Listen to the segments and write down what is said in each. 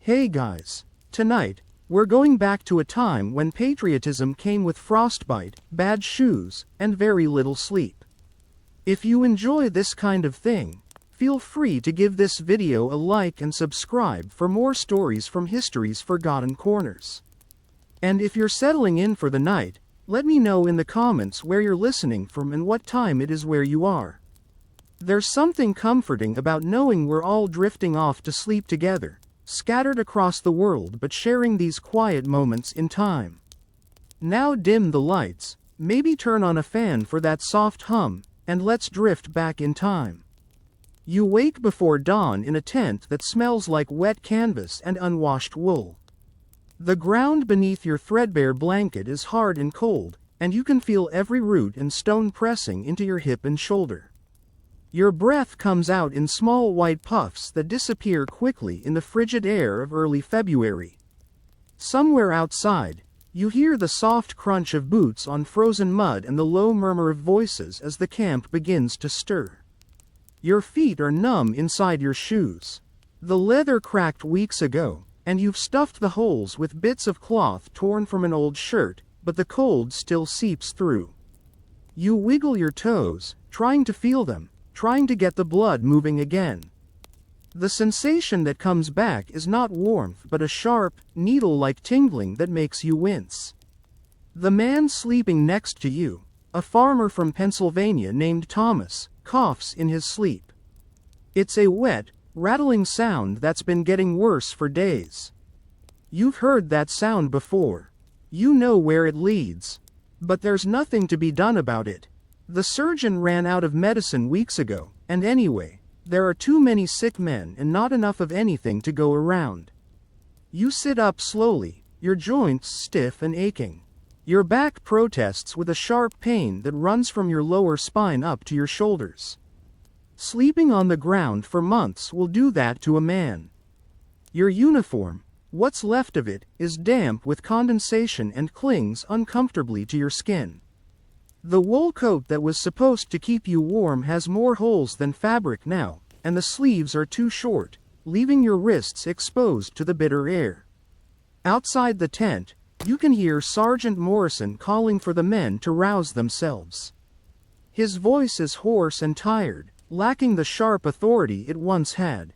Hey guys, tonight, we're going back to a time when patriotism came with frostbite, bad shoes, and very little sleep. If you enjoy this kind of thing, feel free to give this video a like and subscribe for more stories from history's forgotten corners. And if you're settling in for the night, let me know in the comments where you're listening from and what time it is where you are. There's something comforting about knowing we're all drifting off to sleep together, scattered across the world but sharing these quiet moments in time. Now dim the lights, maybe turn on a fan for that soft hum, and let's drift back in time. You wake before dawn in a tent that smells like wet canvas and unwashed wool. The ground beneath your threadbare blanket is hard and cold, and you can feel every root and stone pressing into your hip and shoulder. Your breath comes out in small white puffs that disappear quickly in the frigid air of early February. Somewhere outside, you hear the soft crunch of boots on frozen mud and the low murmur of voices as the camp begins to stir. Your feet are numb inside your shoes. The leather cracked weeks ago, and you've stuffed the holes with bits of cloth torn from an old shirt, but the cold still seeps through. You wiggle your toes, trying to feel them, trying to get the blood moving again. The sensation that comes back is not warmth but a sharp, needle-like tingling that makes you wince. The man sleeping next to you, a farmer from Pennsylvania named Thomas, coughs in his sleep. It's a wet, rattling sound that's been getting worse for days. You've heard that sound before. You know where it leads. But there's nothing to be done about it. The surgeon ran out of medicine weeks ago, and anyway, there are too many sick men and not enough of anything to go around. You sit up slowly, your joints stiff and aching. Your back protests with a sharp pain that runs from your lower spine up to your shoulders. Sleeping on the ground for months will do that to a man. Your uniform, what's left of it, is damp with condensation and clings uncomfortably to your skin. The wool coat that was supposed to keep you warm has more holes than fabric now, and the sleeves are too short, leaving your wrists exposed to the bitter air. Outside the tent, you can hear Sergeant Morrison calling for the men to rouse themselves. His voice is hoarse and tired, lacking the sharp authority it once had.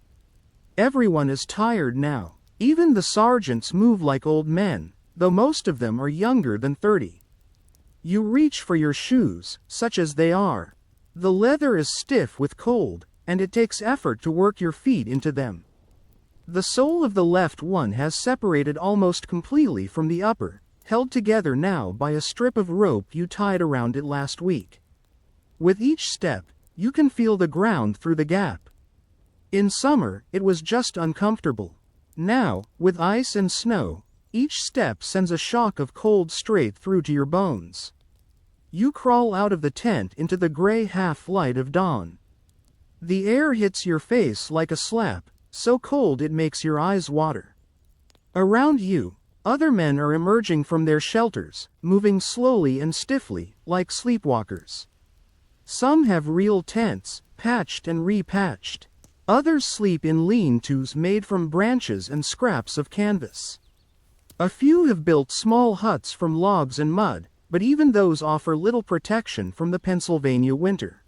Everyone is tired now. Even the sergeants move like old men, though most of them are younger than 30. You reach for your shoes, such as they are. The leather is stiff with cold, and it takes effort to work your feet into them. The sole of the left one has separated almost completely from the upper, held together now by a strip of rope you tied around it last week. With each step, you can feel the ground through the gap. In summer, it was just uncomfortable. Now, with ice and snow, each step sends a shock of cold straight through to your bones. You crawl out of the tent into the gray half-light of dawn. The air hits your face like a slap, so cold it makes your eyes water. Around you, other men are emerging from their shelters, moving slowly and stiffly, like sleepwalkers. Some have real tents, patched and repatched. Others sleep in lean-tos made from branches and scraps of canvas. A few have built small huts from logs and mud, but even those offer little protection from the Pennsylvania winter.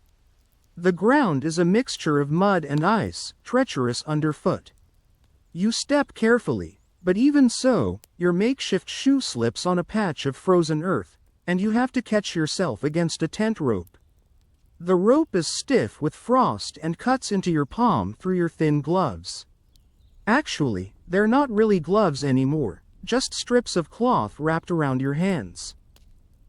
The ground is a mixture of mud and ice, treacherous underfoot. You step carefully, but even so, your makeshift shoe slips on a patch of frozen earth, and you have to catch yourself against a tent rope. The rope is stiff with frost and cuts into your palm through your thin gloves. Actually, they're not really gloves anymore, just strips of cloth wrapped around your hands.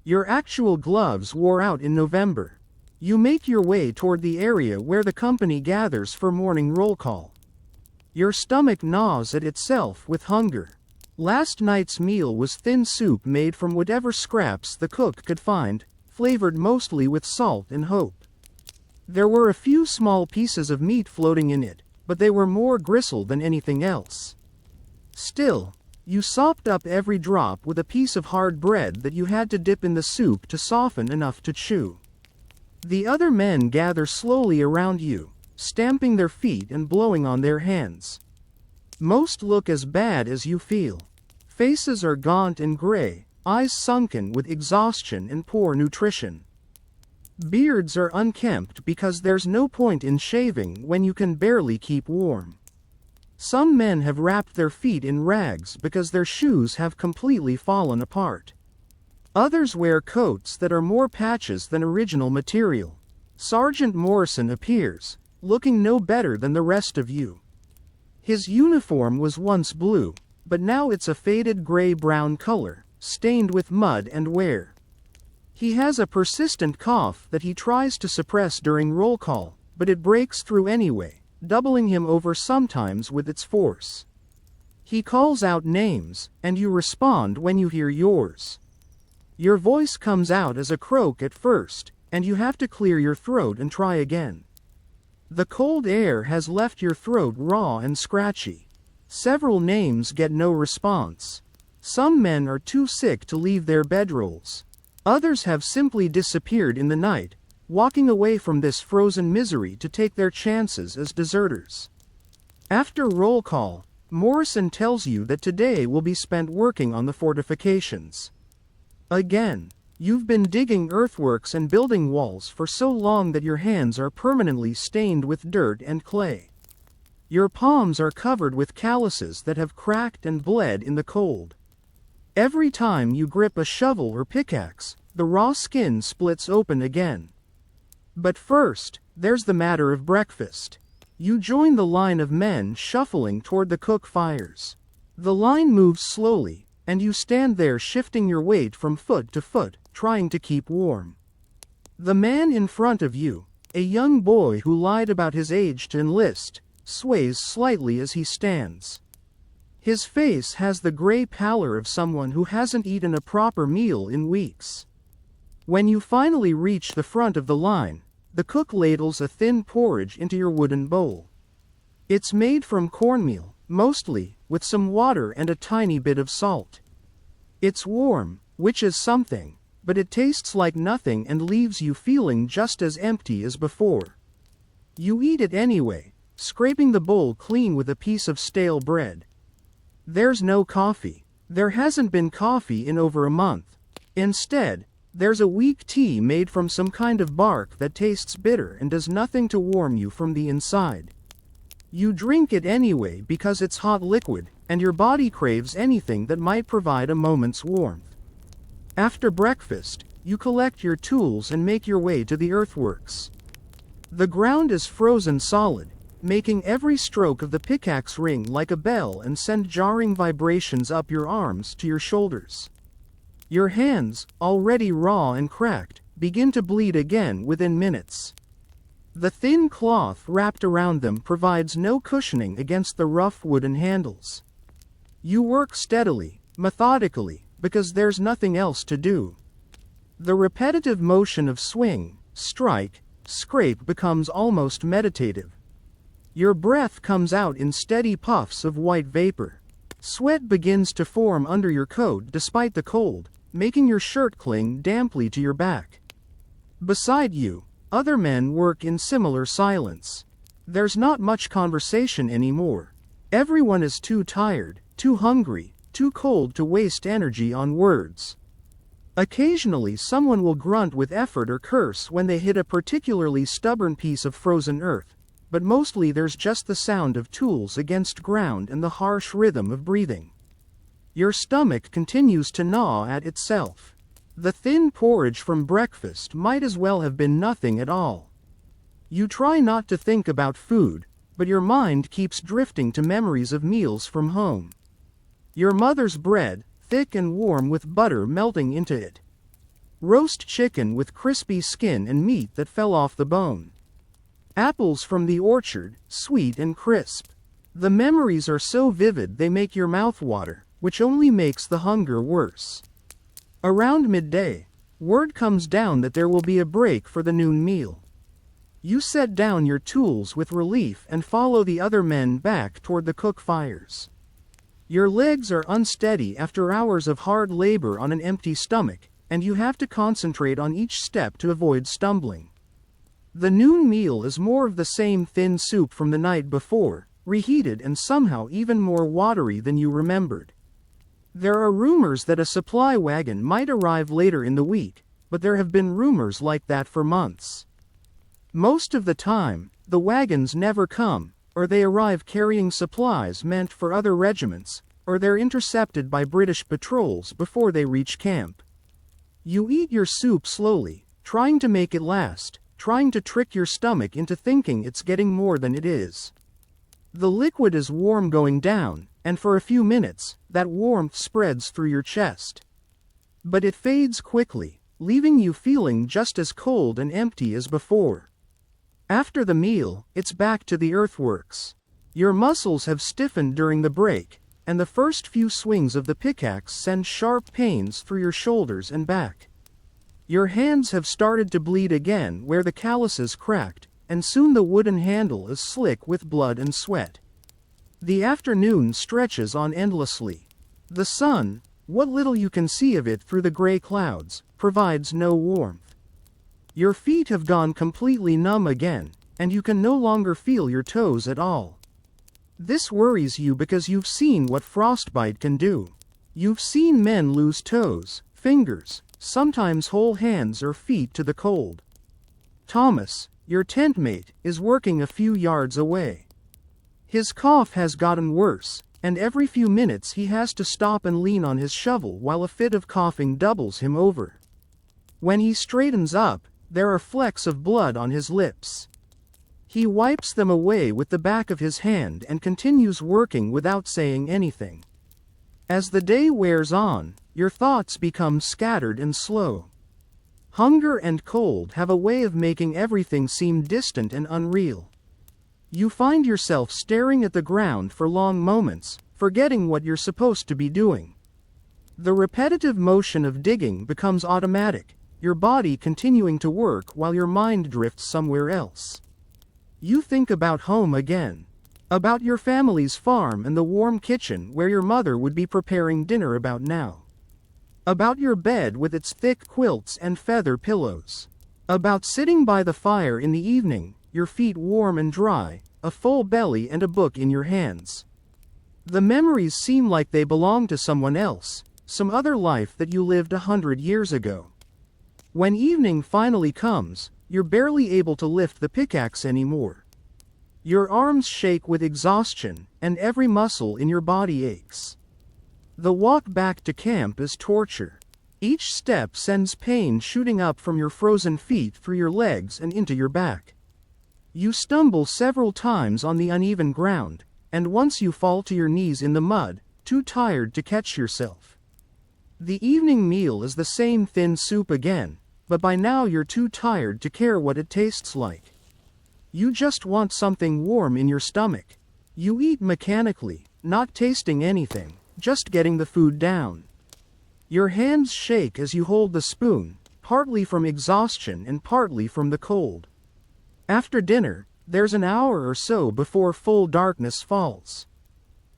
Your actual gloves wore out in November. You make your way toward the area where the company gathers for morning roll call. Your stomach gnaws at itself with hunger. Last night's meal was thin soup made from whatever scraps the cook could find, flavored mostly with salt and hope. There were a few small pieces of meat floating in it, but they were more gristle than anything else. Still, you sopped up every drop with a piece of hard bread that you had to dip in the soup to soften enough to chew. The other men gather slowly around you, stamping their feet and blowing on their hands. Most look as bad as you feel. Faces are gaunt and gray, eyes sunken with exhaustion and poor nutrition. Beards are unkempt because there's no point in shaving when you can barely keep warm. Some men have wrapped their feet in rags because their shoes have completely fallen apart. Others wear coats that are more patches than original material. Sergeant Morrison appears, looking no better than the rest of you. His uniform was once blue, but now it's a faded gray-brown color, stained with mud and wear. He has a persistent cough that he tries to suppress during roll call, but it breaks through anyway, doubling him over sometimes with its force. He calls out names, and you respond when you hear yours. Your voice comes out as a croak at first, and you have to clear your throat and try again. The cold air has left your throat raw and scratchy. Several names get no response. Some men are too sick to leave their bedrolls. Others have simply disappeared in the night, walking away from this frozen misery to take their chances as deserters. After roll call, Morrison tells you that today will be spent working on the fortifications. Again, you've been digging earthworks and building walls for so long that your hands are permanently stained with dirt and clay. Your palms are covered with calluses that have cracked and bled in the cold. Every time you grip a shovel or pickaxe, the raw skin splits open again. But first, there's the matter of breakfast. You join the line of men shuffling toward the cook fires. The line moves slowly, and you stand there shifting your weight from foot to foot, trying to keep warm. The man in front of you, a young boy who lied about his age to enlist, sways slightly as he stands. His face has the gray pallor of someone who hasn't eaten a proper meal in weeks. When you finally reach the front of the line, the cook ladles a thin porridge into your wooden bowl. It's made from cornmeal, mostly, with some water and a tiny bit of salt. It's warm, which is something, but it tastes like nothing and leaves you feeling just as empty as before. You eat it anyway, scraping the bowl clean with a piece of stale bread. There's no coffee. There hasn't been coffee in over a month. Instead, there's a weak tea made from some kind of bark that tastes bitter and does nothing to warm you from the inside. You drink it anyway because it's hot liquid, and your body craves anything that might provide a moment's warmth. After breakfast, you collect your tools and make your way to the earthworks. The ground is frozen solid, making every stroke of the pickaxe ring like a bell and send jarring vibrations up your arms to your shoulders. Your hands, already raw and cracked, begin to bleed again within minutes. The thin cloth wrapped around them provides no cushioning against the rough wooden handles. You work steadily, methodically, because there's nothing else to do. The repetitive motion of swing, strike, scrape becomes almost meditative. Your breath comes out in steady puffs of white vapor. Sweat begins to form under your coat despite the cold, making your shirt cling damply to your back. Beside you, other men work in similar silence. There's not much conversation anymore. Everyone is too tired, too hungry, too cold to waste energy on words. Occasionally someone will grunt with effort or curse when they hit a particularly stubborn piece of frozen earth, but mostly there's just the sound of tools against ground and the harsh rhythm of breathing. Your stomach continues to gnaw at itself. The thin porridge from breakfast might as well have been nothing at all. You try not to think about food, but your mind keeps drifting to memories of meals from home. Your mother's bread, thick and warm with butter melting into it. Roast chicken with crispy skin and meat that fell off the bone. Apples from the orchard, sweet and crisp. The memories are so vivid they make your mouth water, which only makes the hunger worse. Around midday, word comes down that there will be a break for the noon meal. You set down your tools with relief and follow the other men back toward the cook fires. Your legs are unsteady after hours of hard labor on an empty stomach, and you have to concentrate on each step to avoid stumbling. The noon meal is more of the same thin soup from the night before, reheated and somehow even more watery than you remembered. There are rumors that a supply wagon might arrive later in the week, but there have been rumors like that for months. Most of the time, the wagons never come, or they arrive carrying supplies meant for other regiments, or they're intercepted by British patrols before they reach camp. You eat your soup slowly, trying to make it last, trying to trick your stomach into thinking it's getting more than it is. The liquid is warm going down, and for a few minutes, that warmth spreads through your chest. But it fades quickly, leaving you feeling just as cold and empty as before. After the meal, it's back to the earthworks. Your muscles have stiffened during the break, and the first few swings of the pickaxe send sharp pains through your shoulders and back. Your hands have started to bleed again where the calluses cracked, and soon the wooden handle is slick with blood and sweat. The afternoon stretches on endlessly. The sun, what little you can see of it through the gray clouds, provides no warmth. Your feet have gone completely numb again, and you can no longer feel your toes at all. This worries you because you've seen what frostbite can do. You've seen men lose toes, fingers, sometimes whole hands or feet to the cold. Thomas, your tent mate, is working a few yards away. His cough has gotten worse, and every few minutes he has to stop and lean on his shovel while a fit of coughing doubles him over. When he straightens up, there are flecks of blood on his lips. He wipes them away with the back of his hand and continues working without saying anything. As the day wears on, your thoughts become scattered and slow. Hunger and cold have a way of making everything seem distant and unreal. You find yourself staring at the ground for long moments, forgetting what you're supposed to be doing. The repetitive motion of digging becomes automatic, your body continuing to work while your mind drifts somewhere else. You think about home again. About your family's farm and the warm kitchen where your mother would be preparing dinner about now. About your bed with its thick quilts and feather pillows. About sitting by the fire in the evening, your feet warm and dry, a full belly and a book in your hands. The memories seem like they belong to someone else, some other life that you lived 100 years ago. When evening finally comes, you're barely able to lift the pickaxe anymore. Your arms shake with exhaustion, and every muscle in your body aches. The walk back to camp is torture. Each step sends pain shooting up from your frozen feet through your legs and into your back. You stumble several times on the uneven ground, and once you fall to your knees in the mud, too tired to catch yourself. The evening meal is the same thin soup again, but by now you're too tired to care what it tastes like. You just want something warm in your stomach. You eat mechanically, not tasting anything, just getting the food down. Your hands shake as you hold the spoon, partly from exhaustion and partly from the cold. After dinner, there's an hour or so before full darkness falls.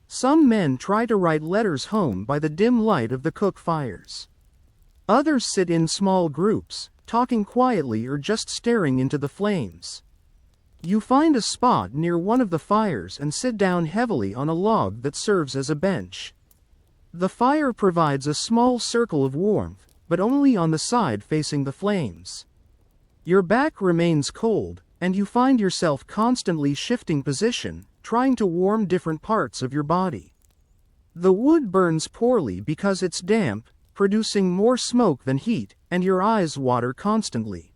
Some men try to write letters home by the dim light of the cook fires. Others sit in small groups, talking quietly or just staring into the flames. You find a spot near one of the fires and sit down heavily on a log that serves as a bench. The fire provides a small circle of warmth, but only on the side facing the flames. Your back remains cold, and you find yourself constantly shifting position, trying to warm different parts of your body. The wood burns poorly because it's damp, producing more smoke than heat, and your eyes water constantly.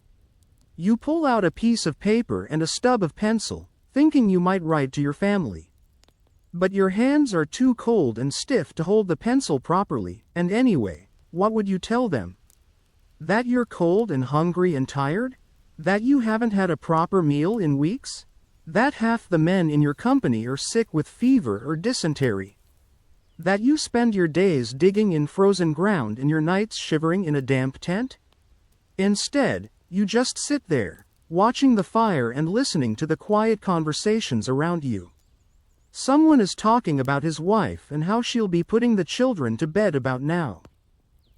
You pull out a piece of paper and a stub of pencil, thinking you might write to your family. But your hands are too cold and stiff to hold the pencil properly, and anyway, what would you tell them? That you're cold and hungry and tired? That you haven't had a proper meal in weeks? That half the men in your company are sick with fever or dysentery? That you spend your days digging in frozen ground and your nights shivering in a damp tent? Instead, you just sit there, watching the fire and listening to the quiet conversations around you. Someone is talking about his wife and how she'll be putting the children to bed about now.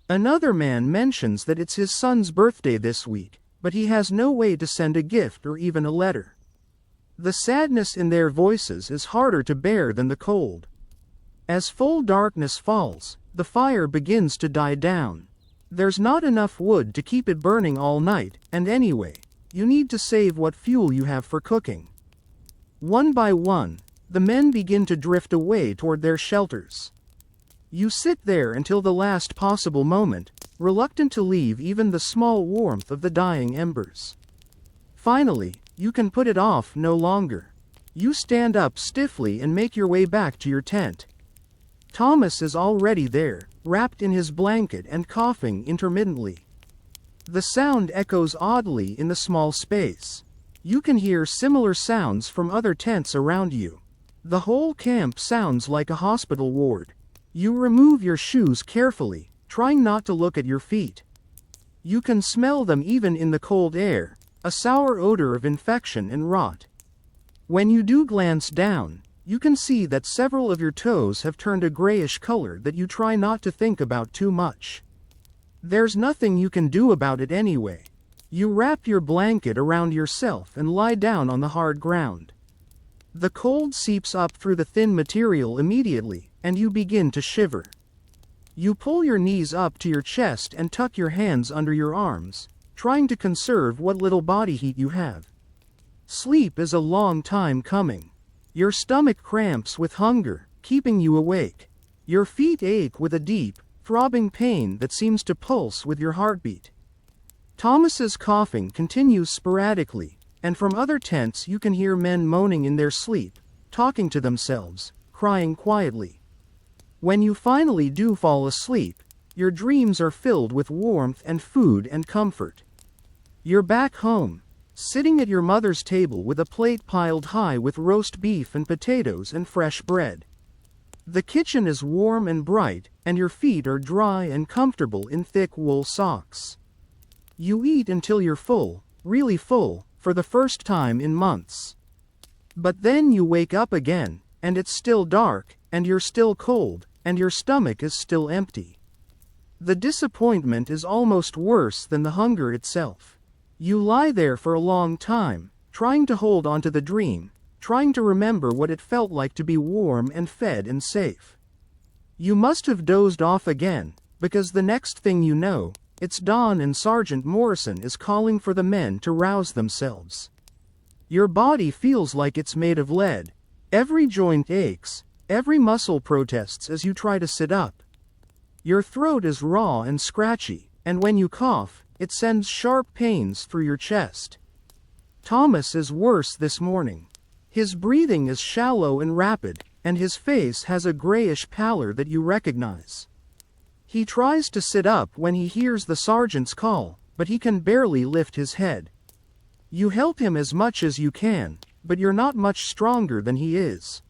Another man mentions that it's his son's birthday this week, but he has no way to send a gift or even a letter. The sadness in their voices is harder to bear than the cold. As full darkness falls, the fire begins to die down. There's not enough wood to keep it burning all night, and anyway, you need to save what fuel you have for cooking. One by one, the men begin to drift away toward their shelters. You sit there until the last possible moment, reluctant to leave even the small warmth of the dying embers. Finally, you can put it off no longer. You stand up stiffly and make your way back to your tent. Thomas is already there, wrapped in his blanket and coughing intermittently. The sound echoes oddly in the small space. You can hear similar sounds from other tents around you. The whole camp sounds like a hospital ward. You remove your shoes carefully, trying not to look at your feet. You can smell them even in the cold air, a sour odor of infection and rot. When you do glance down, you can see that several of your toes have turned a grayish color that you try not to think about too much. There's nothing you can do about it anyway. You wrap your blanket around yourself and lie down on the hard ground. The cold seeps up through the thin material immediately, and you begin to shiver. You pull your knees up to your chest and tuck your hands under your arms, trying to conserve what little body heat you have. Sleep is a long time coming. Your stomach cramps with hunger, keeping you awake. Your feet ache with a deep, throbbing pain that seems to pulse with your heartbeat. Thomas's coughing continues sporadically, and from other tents you can hear men moaning in their sleep, talking to themselves, crying quietly. When you finally do fall asleep, your dreams are filled with warmth and food and comfort. You're back home, sitting at your mother's table with a plate piled high with roast beef and potatoes and fresh bread. The kitchen is warm and bright, and your feet are dry and comfortable in thick wool socks. You eat until you're full, really full, for the first time in months. But then you wake up again, and it's still dark, and you're still cold, and your stomach is still empty. The disappointment is almost worse than the hunger itself. You lie there for a long time, trying to hold onto the dream, trying to remember what it felt like to be warm and fed and safe. You must have dozed off again, because the next thing you know, it's dawn and Sergeant Morrison is calling for the men to rouse themselves. Your body feels like it's made of lead. Every joint aches, every muscle protests as you try to sit up. Your throat is raw and scratchy, and when you cough, it sends sharp pains through your chest. Thomas is worse this morning. His breathing is shallow and rapid, and his face has a grayish pallor that you recognize. He tries to sit up when he hears the sergeant's call, but he can barely lift his head. You help him as much as you can, but you're not much stronger than he is.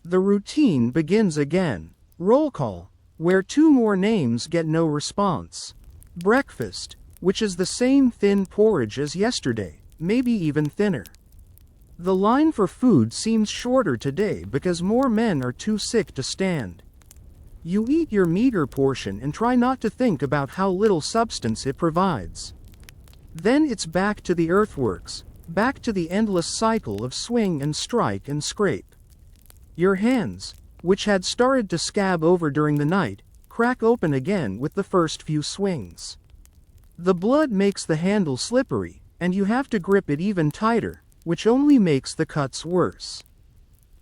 The routine begins again. Roll call, where two more names get no response. Breakfast, which is the same thin porridge as yesterday, maybe even thinner. The line for food seems shorter today because more men are too sick to stand. You eat your meager portion and try not to think about how little substance it provides. Then it's back to the earthworks, back to the endless cycle of swing and strike and scrape. Your hands, which had started to scab over during the night, crack open again with the first few swings. The blood makes the handle slippery, and you have to grip it even tighter, which only makes the cuts worse.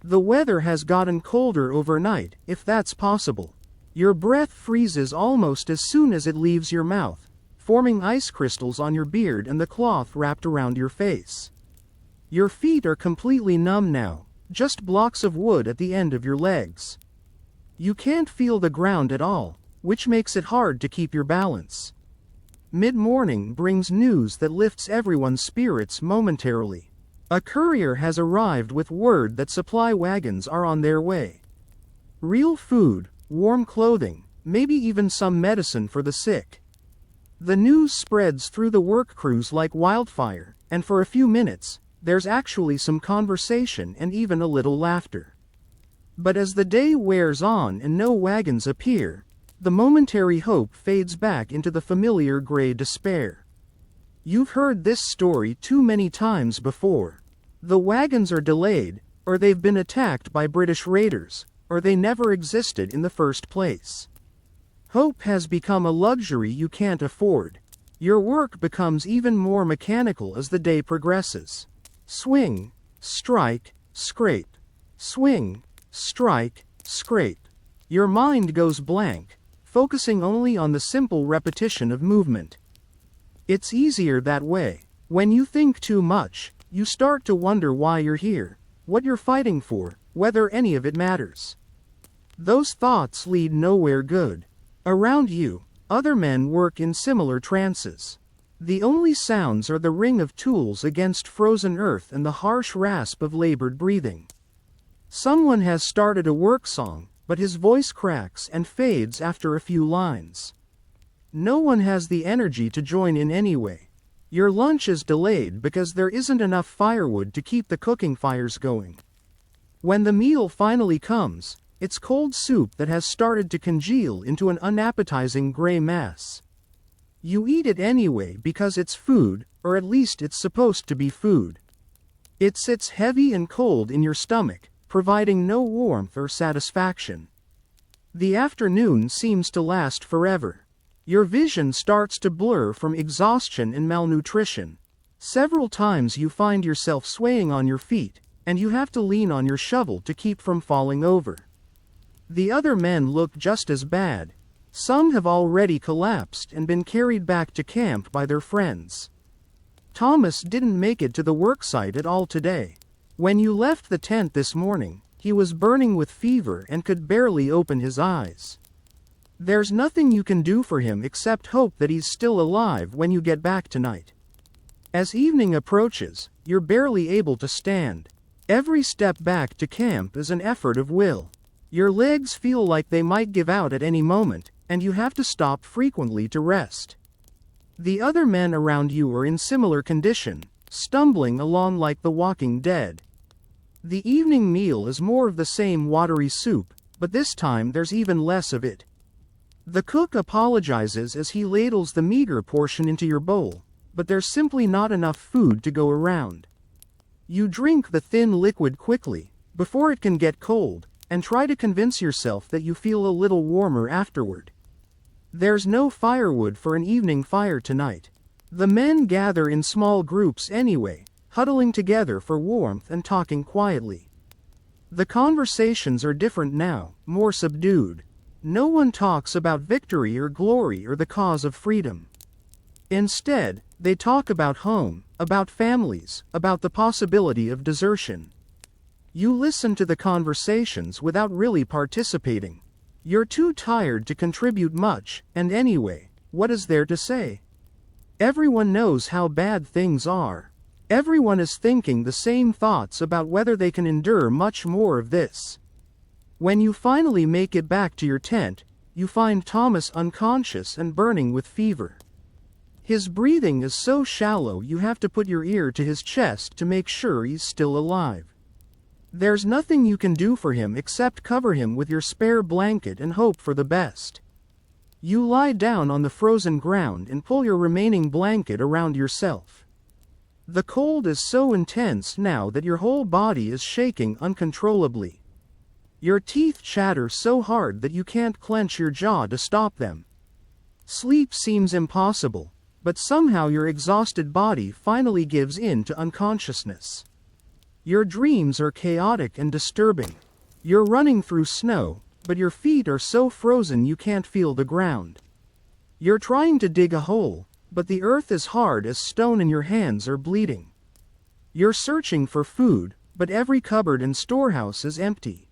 The weather has gotten colder overnight, if that's possible. Your breath freezes almost as soon as it leaves your mouth, forming ice crystals on your beard and the cloth wrapped around your face. Your feet are completely numb now, just blocks of wood at the end of your legs. You can't feel the ground at all, which makes it hard to keep your balance. Mid-morning brings news that lifts everyone's spirits momentarily. A courier has arrived with word that supply wagons are on their way. Real food, warm clothing, maybe even some medicine for the sick. The news spreads through the work crews like wildfire, and for a few minutes, there's actually some conversation and even a little laughter. But as the day wears on and no wagons appear, the momentary hope fades back into the familiar gray despair. You've heard this story too many times before. The wagons are delayed, or they've been attacked by British raiders, or they never existed in the first place. Hope has become a luxury you can't afford. Your work becomes even more mechanical as the day progresses. Swing, strike, scrape. Swing, strike, scrape. Your mind goes blank, focusing only on the simple repetition of movement. It's easier that way. When you think too much, you start to wonder why you're here, what you're fighting for, whether any of it matters. Those thoughts lead nowhere good. Around you, other men work in similar trances. The only sounds are the ring of tools against frozen earth and the harsh rasp of labored breathing. Someone has started a work song, but his voice cracks and fades after a few lines. No one has the energy to join in anyway. Your lunch is delayed because there isn't enough firewood to keep the cooking fires going. When the meal finally comes, it's cold soup that has started to congeal into an unappetizing gray mass. You eat it anyway because it's food, or at least it's supposed to be food. It sits heavy and cold in your stomach, providing no warmth or satisfaction. The afternoon seems to last forever. Your vision starts to blur from exhaustion and malnutrition. Several times you find yourself swaying on your feet, and you have to lean on your shovel to keep from falling over. The other men look just as bad. Some have already collapsed and been carried back to camp by their friends. Thomas didn't make it to the worksite at all today. When you left the tent this morning, he was burning with fever and could barely open his eyes. There's nothing you can do for him except hope that he's still alive when you get back tonight. As evening approaches, you're barely able to stand. Every step back to camp is an effort of will. Your legs feel like they might give out at any moment, and you have to stop frequently to rest. The other men around you are in similar condition, stumbling along like the walking dead. The evening meal is more of the same watery soup, but this time there's even less of it. The cook apologizes as he ladles the meager portion into your bowl, but there's simply not enough food to go around. You drink the thin liquid quickly, before it can get cold, and try to convince yourself that you feel a little warmer afterward. There's no firewood for an evening fire tonight. The men gather in small groups anyway, huddling together for warmth and talking quietly. The conversations are different now, more subdued. No one talks about victory or glory or the cause of freedom. Instead, they talk about home, about families, about the possibility of desertion. You listen to the conversations without really participating. You're too tired to contribute much, and anyway, what is there to say? Everyone knows how bad things are. Everyone is thinking the same thoughts about whether they can endure much more of this. When you finally make it back to your tent, you find Thomas unconscious and burning with fever. His breathing is so shallow you have to put your ear to his chest to make sure he's still alive. There's nothing you can do for him except cover him with your spare blanket and hope for the best. You lie down on the frozen ground and pull your remaining blanket around yourself. The cold is so intense now that your whole body is shaking uncontrollably. Your teeth chatter so hard that you can't clench your jaw to stop them. Sleep seems impossible, but somehow your exhausted body finally gives in to unconsciousness. Your dreams are chaotic and disturbing. You're running through snow, but your feet are so frozen you can't feel the ground. You're trying to dig a hole, but the earth is hard as stone and your hands are bleeding. You're searching for food, but every cupboard and storehouse is empty.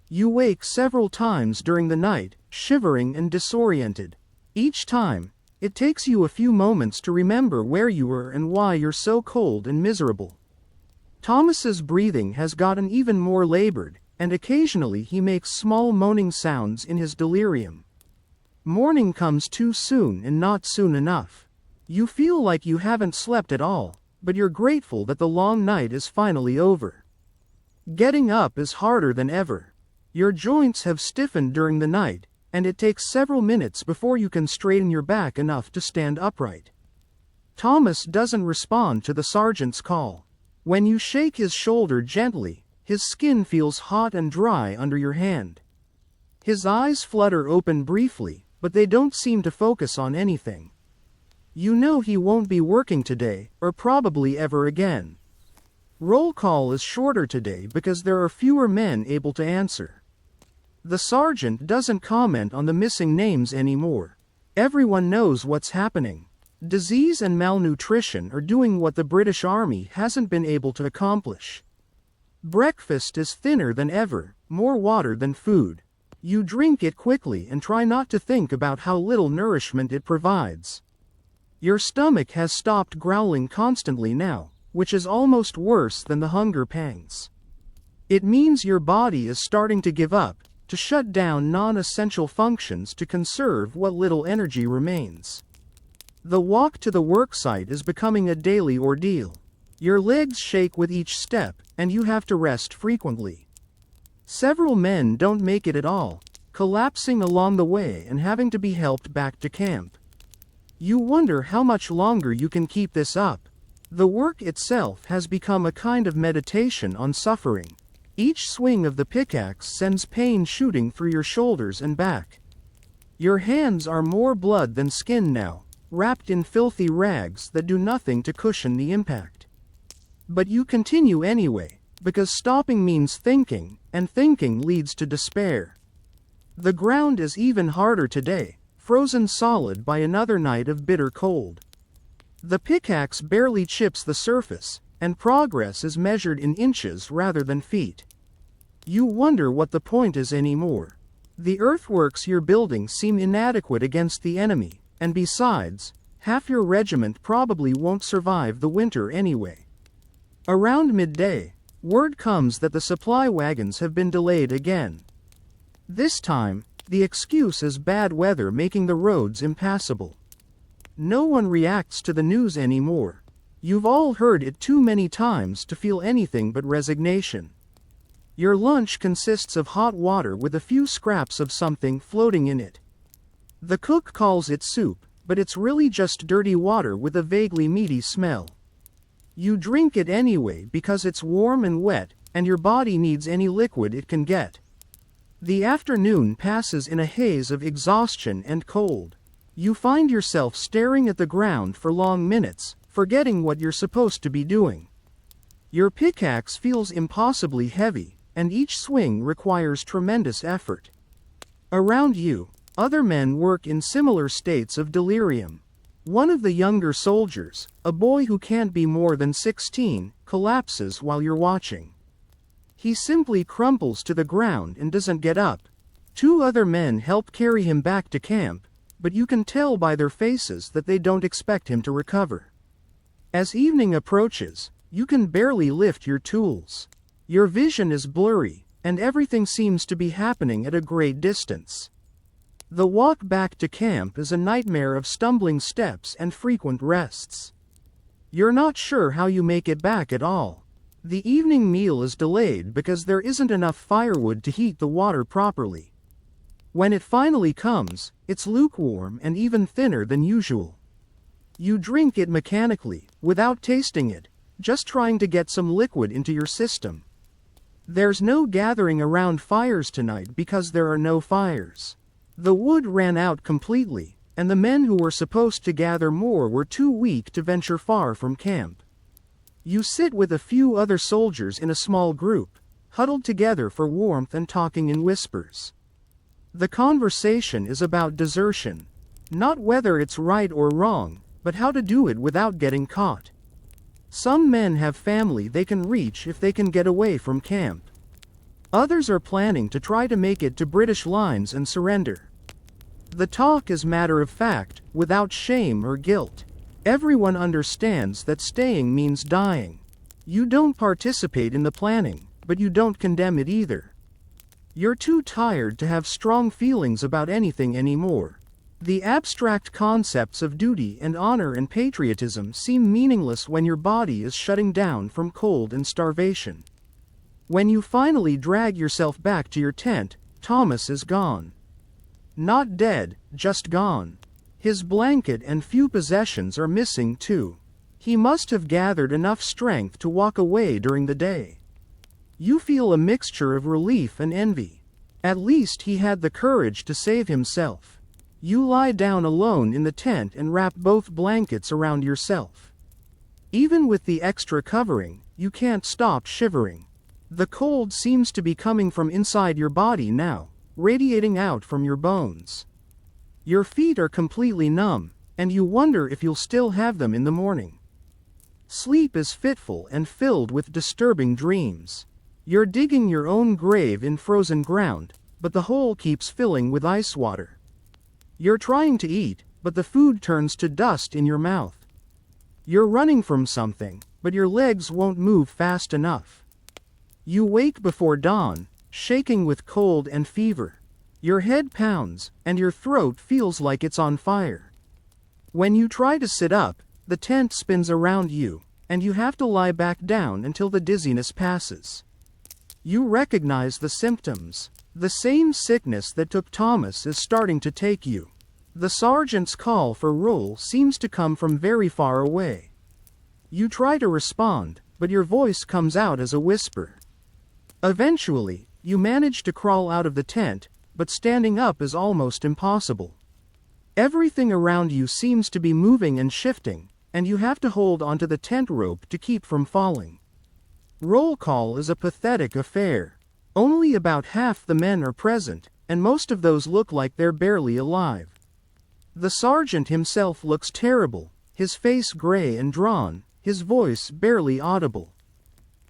You wake several times during the night, shivering and disoriented. Each time, it takes you a few moments to remember where you were and why you're so cold and miserable. Thomas's breathing has gotten even more labored, and occasionally he makes small moaning sounds in his delirium. Morning comes too soon and not soon enough. You feel like you haven't slept at all, but you're grateful that the long night is finally over. Getting up is harder than ever. Your joints have stiffened during the night, and it takes several minutes before you can straighten your back enough to stand upright. Thomas doesn't respond to the sergeant's call. When you shake his shoulder gently, his skin feels hot and dry under your hand. His eyes flutter open briefly, but they don't seem to focus on anything. You know he won't be working today, or probably ever again. Roll call is shorter today because there are fewer men able to answer. The sergeant doesn't comment on the missing names anymore. Everyone knows what's happening. Disease and malnutrition are doing what the British Army hasn't been able to accomplish. Breakfast is thinner than ever, more water than food. You drink it quickly and try not to think about how little nourishment it provides. Your stomach has stopped growling constantly now, which is almost worse than the hunger pangs. It means your body is starting to give up, to shut down non-essential functions to conserve what little energy remains. The walk to the worksite is becoming a daily ordeal. Your legs shake with each step, and you have to rest frequently. Several men don't make it at all, collapsing along the way and having to be helped back to camp. You wonder how much longer you can keep this up. The work itself has become a kind of meditation on suffering. Each swing of the pickaxe sends pain shooting through your shoulders and back. Your hands are more blood than skin now, wrapped in filthy rags that do nothing to cushion the impact. But you continue anyway, because stopping means thinking, and thinking leads to despair. The ground is even harder today, frozen solid by another night of bitter cold. The pickaxe barely chips the surface, and progress is measured in inches rather than feet. You wonder what the point is anymore. The earthworks you're building seem inadequate against the enemy, and besides, half your regiment probably won't survive the winter anyway. Around midday, word comes that the supply wagons have been delayed again. This time, the excuse is bad weather making the roads impassable. No one reacts to the news anymore. You've all heard it too many times to feel anything but resignation. Your lunch consists of hot water with a few scraps of something floating in it. The cook calls it soup, but it's really just dirty water with a vaguely meaty smell. You drink it anyway because it's warm and wet, and your body needs any liquid it can get. The afternoon passes in a haze of exhaustion and cold. You find yourself staring at the ground for long minutes, forgetting what you're supposed to be doing. Your pickaxe feels impossibly heavy, and each swing requires tremendous effort. Around you, other men work in similar states of delirium. One of the younger soldiers, a boy who can't be more than 16, collapses while you're watching. He simply crumples to the ground and doesn't get up. Two other men help carry him back to camp, but you can tell by their faces that they don't expect him to recover. As evening approaches, you can barely lift your tools. Your vision is blurry, and everything seems to be happening at a great distance. The walk back to camp is a nightmare of stumbling steps and frequent rests. You're not sure how you make it back at all. The evening meal is delayed because there isn't enough firewood to heat the water properly. When it finally comes, it's lukewarm and even thinner than usual. You drink it mechanically, without tasting it, just trying to get some liquid into your system. There's no gathering around fires tonight because there are no fires. The wood ran out completely, and the men who were supposed to gather more were too weak to venture far from camp. You sit with a few other soldiers in a small group, huddled together for warmth and talking in whispers. The conversation is about desertion. Not whether it's right or wrong, but how to do it without getting caught. Some men have family they can reach if they can get away from camp. Others are planning to try to make it to British lines and surrender. The talk is matter of fact, without shame or guilt. Everyone understands that staying means dying. You don't participate in the planning, but you don't condemn it either. You're too tired to have strong feelings about anything anymore. The abstract concepts of duty and honor and patriotism seem meaningless when your body is shutting down from cold and starvation. When you finally drag yourself back to your tent, Thomas is gone. Not dead, just gone. His blanket and few possessions are missing too. He must have gathered enough strength to walk away during the day. You feel a mixture of relief and envy. At least he had the courage to save himself. You lie down alone in the tent and wrap both blankets around yourself. Even with the extra covering, you can't stop shivering. The cold seems to be coming from inside your body now, radiating out from your bones. Your feet are completely numb, and you wonder if you'll still have them in the morning. Sleep is fitful and filled with disturbing dreams. You're digging your own grave in frozen ground, but the hole keeps filling with ice water. You're trying to eat, but the food turns to dust in your mouth. You're running from something, but your legs won't move fast enough. You wake before dawn, shaking with cold and fever. Your head pounds, and your throat feels like it's on fire. When you try to sit up, the tent spins around you, and you have to lie back down until the dizziness passes. You recognize the symptoms. The same sickness that took Thomas is starting to take you. The sergeant's call for roll seems to come from very far away. You try to respond, but your voice comes out as a whisper. Eventually, you manage to crawl out of the tent, but standing up is almost impossible. Everything around you seems to be moving and shifting, and you have to hold onto the tent rope to keep from falling. Roll call is a pathetic affair. Only about half the men are present, and most of those look like they're barely alive. The sergeant himself looks terrible, his face gray and drawn, his voice barely audible.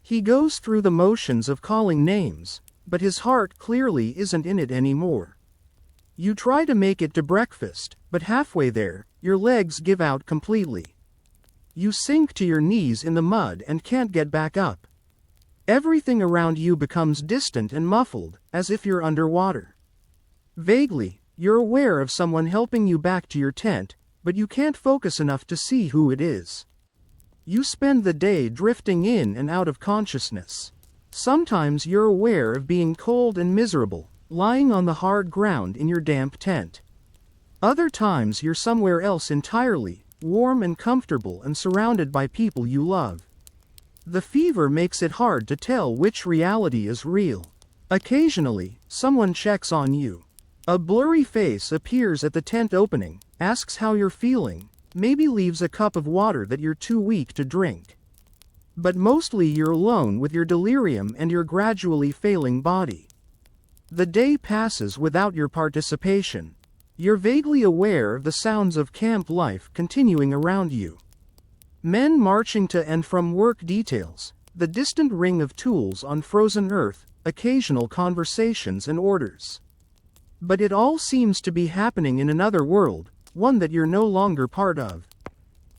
He goes through the motions of calling names, but his heart clearly isn't in it anymore. You try to make it to breakfast, but halfway there, your legs give out completely. You sink to your knees in the mud and can't get back up. Everything around you becomes distant and muffled, as if you're underwater. Vaguely, you're aware of someone helping you back to your tent, but you can't focus enough to see who it is. You spend the day drifting in and out of consciousness. Sometimes you're aware of being cold and miserable, lying on the hard ground in your damp tent. Other times you're somewhere else entirely, warm and comfortable and surrounded by people you love. The fever makes it hard to tell which reality is real. Occasionally, someone checks on you. A blurry face appears at the tent opening, asks how you're feeling, maybe leaves a cup of water that you're too weak to drink. But mostly you're alone with your delirium and your gradually failing body. The day passes without your participation. You're vaguely aware of the sounds of camp life continuing around you. Men marching to and from work details, the distant ring of tools on frozen earth, occasional conversations and orders. But it all seems to be happening in another world, one that you're no longer part of.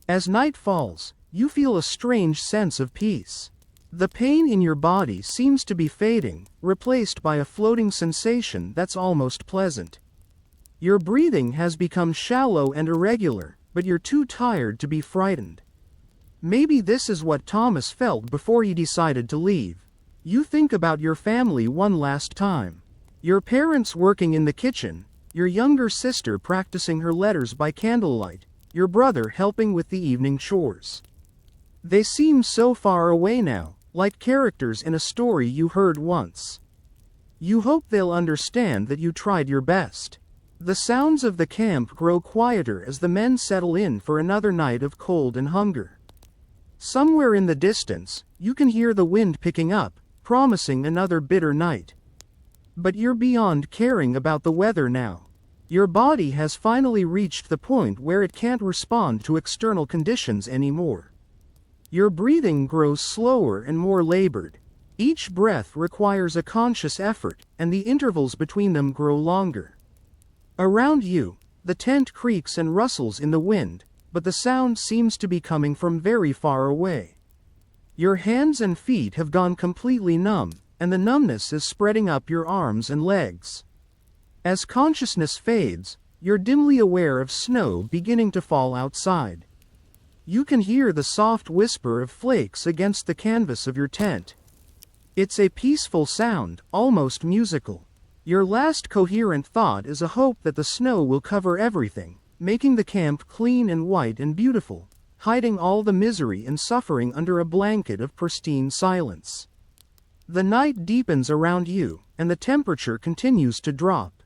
As night falls, you feel a strange sense of peace. The pain in your body seems to be fading, replaced by a floating sensation that's almost pleasant. Your breathing has become shallow and irregular, but you're too tired to be frightened. Maybe this is what Thomas felt before he decided to leave. You think about your family one last time. Your parents working in the kitchen, your younger sister practicing her letters by candlelight, your brother helping with the evening chores. They seem so far away now, like characters in a story you heard once. You hope they'll understand that you tried your best. The sounds of the camp grow quieter as the men settle in for another night of cold and hunger. Somewhere in the distance, you can hear the wind picking up, promising another bitter night. But you're beyond caring about the weather now. Your body has finally reached the point where it can't respond to external conditions anymore. Your breathing grows slower and more labored. Each breath requires a conscious effort, and the intervals between them grow longer. Around you, the tent creaks and rustles in the wind, but the sound seems to be coming from very far away. Your hands and feet have gone completely numb, and the numbness is spreading up your arms and legs. As consciousness fades, you're dimly aware of snow beginning to fall outside. You can hear the soft whisper of flakes against the canvas of your tent. It's a peaceful sound, almost musical. Your last coherent thought is a hope that the snow will cover everything, making the camp clean and white and beautiful, hiding all the misery and suffering under a blanket of pristine silence. The night deepens around you, and the temperature continues to drop.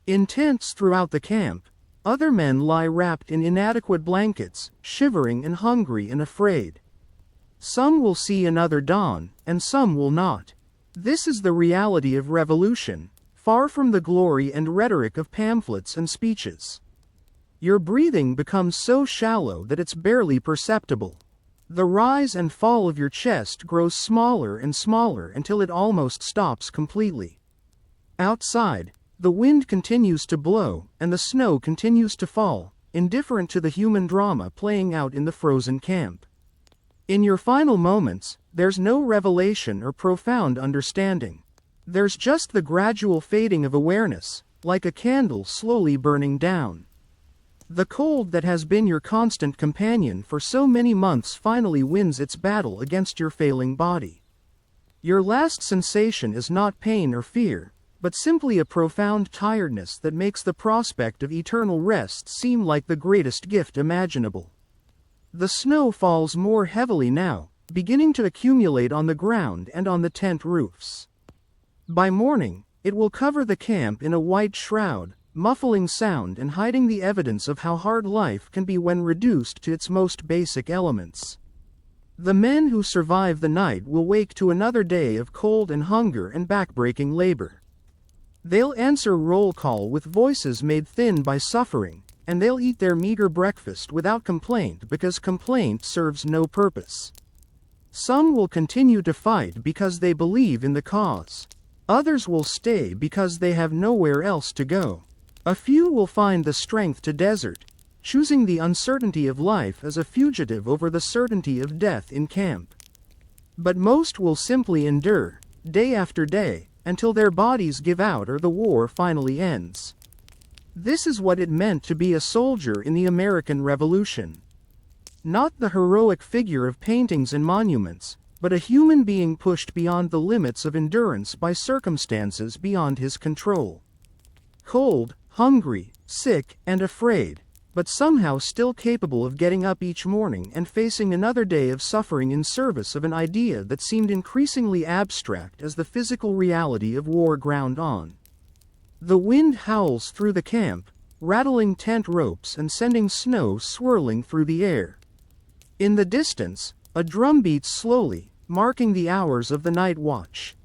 In tents throughout the camp, other men lie wrapped in inadequate blankets, shivering and hungry and afraid. Some will see another dawn, and some will not. This is the reality of revolution, far from the glory and rhetoric of pamphlets and speeches. Your breathing becomes so shallow that it's barely perceptible. The rise and fall of your chest grows smaller and smaller until it almost stops completely. Outside, the wind continues to blow, and the snow continues to fall, indifferent to the human drama playing out in the frozen camp. In your final moments, there's no revelation or profound understanding. There's just the gradual fading of awareness, like a candle slowly burning down. The cold that has been your constant companion for so many months finally wins its battle against your failing body. Your last sensation is not pain or fear, but simply a profound tiredness that makes the prospect of eternal rest seem like the greatest gift imaginable. The snow falls more heavily now, beginning to accumulate on the ground and on the tent roofs. By morning, it will cover the camp in a white shroud, muffling sound and hiding the evidence of how hard life can be when reduced to its most basic elements. The men who survive the night will wake to another day of cold and hunger and backbreaking labor. They'll answer roll call with voices made thin by suffering, and they'll eat their meager breakfast without complaint because complaint serves no purpose. Some will continue to fight because they believe in the cause. Others will stay because they have nowhere else to go. A few will find the strength to desert, choosing the uncertainty of life as a fugitive over the certainty of death in camp. But most will simply endure, day after day, until their bodies give out or the war finally ends. This is what it meant to be a soldier in the American Revolution. Not the heroic figure of paintings and monuments, but a human being pushed beyond the limits of endurance by circumstances beyond his control. Cold, hungry, sick, and afraid, but somehow still capable of getting up each morning and facing another day of suffering in service of an idea that seemed increasingly abstract as the physical reality of war ground on. The wind howls through the camp, rattling tent ropes and sending snow swirling through the air. In the distance, a drum beats slowly, marking the hours of the night watch.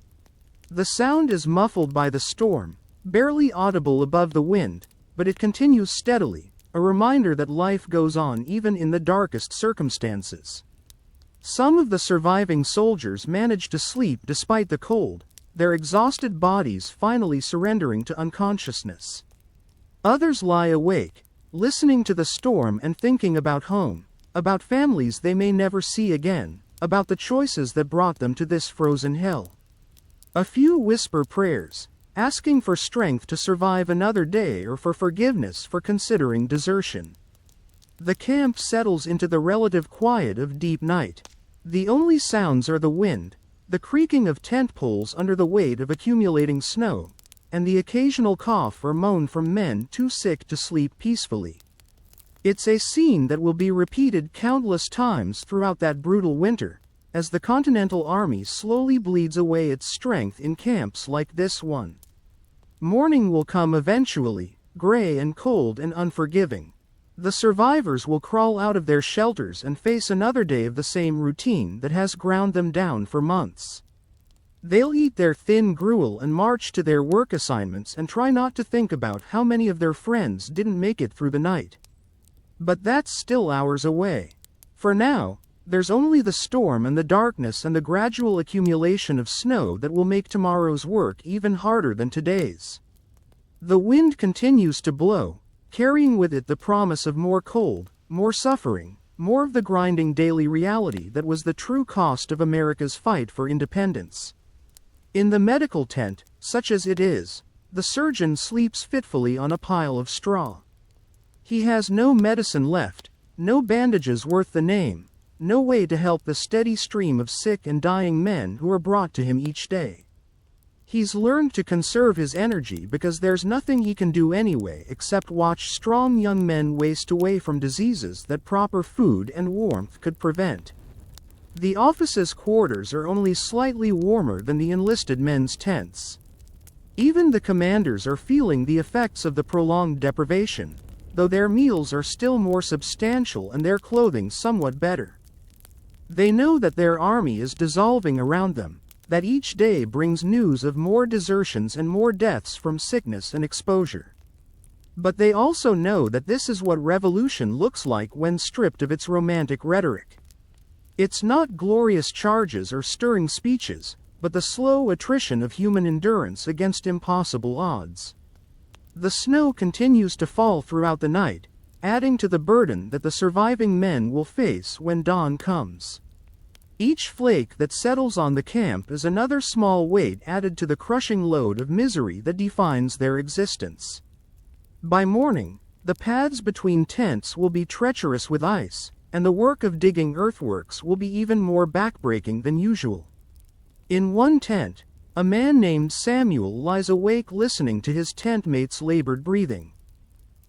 The sound is muffled by the storm, barely audible above the wind, but it continues steadily, a reminder that life goes on even in the darkest circumstances. Some of the surviving soldiers manage to sleep despite the cold, their exhausted bodies finally surrendering to unconsciousness. Others lie awake, listening to the storm and thinking about home, about families they may never see again, about the choices that brought them to this frozen hell. A few whisper prayers, asking for strength to survive another day or for forgiveness for considering desertion. The camp settles into the relative quiet of deep night. The only sounds are the wind, the creaking of tent poles under the weight of accumulating snow, and the occasional cough or moan from men too sick to sleep peacefully. It's a scene that will be repeated countless times throughout that brutal winter, as the Continental Army slowly bleeds away its strength in camps like this one. Morning will come eventually, gray and cold and unforgiving. The survivors will crawl out of their shelters and face another day of the same routine that has ground them down for months. They'll eat their thin gruel and march to their work assignments and try not to think about how many of their friends didn't make it through the night. But that's still hours away. For now, there's only the storm and the darkness and the gradual accumulation of snow that will make tomorrow's work even harder than today's. The wind continues to blow, carrying with it the promise of more cold, more suffering, more of the grinding daily reality that was the true cost of America's fight for independence. In the medical tent, such as it is, the surgeon sleeps fitfully on a pile of straw. He has no medicine left, no bandages worth the name, no way to help the steady stream of sick and dying men who are brought to him each day. He's learned to conserve his energy because there's nothing he can do anyway except watch strong young men waste away from diseases that proper food and warmth could prevent. The office's quarters are only slightly warmer than the enlisted men's tents. Even the commanders are feeling the effects of the prolonged deprivation, though their meals are still more substantial and their clothing somewhat better. They know that their army is dissolving around them, that each day brings news of more desertions and more deaths from sickness and exposure. But they also know that this is what revolution looks like when stripped of its romantic rhetoric. It's not glorious charges or stirring speeches, but the slow attrition of human endurance against impossible odds. The snow continues to fall throughout the night, adding to the burden that the surviving men will face when dawn comes. Each flake that settles on the camp is another small weight added to the crushing load of misery that defines their existence. By morning, the paths between tents will be treacherous with ice, and the work of digging earthworks will be even more backbreaking than usual. In one tent, a man named Samuel lies awake listening to his tent mate's labored breathing.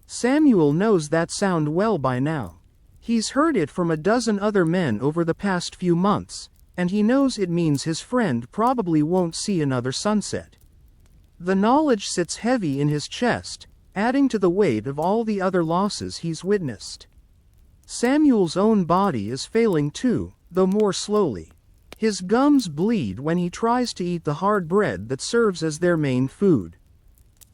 Samuel knows that sound well by now. He's heard it from a dozen other men over the past few months, and he knows it means his friend probably won't see another sunset. The knowledge sits heavy in his chest, adding to the weight of all the other losses he's witnessed. Samuel's own body is failing too, though more slowly. His gums bleed when he tries to eat the hard bread that serves as their main food.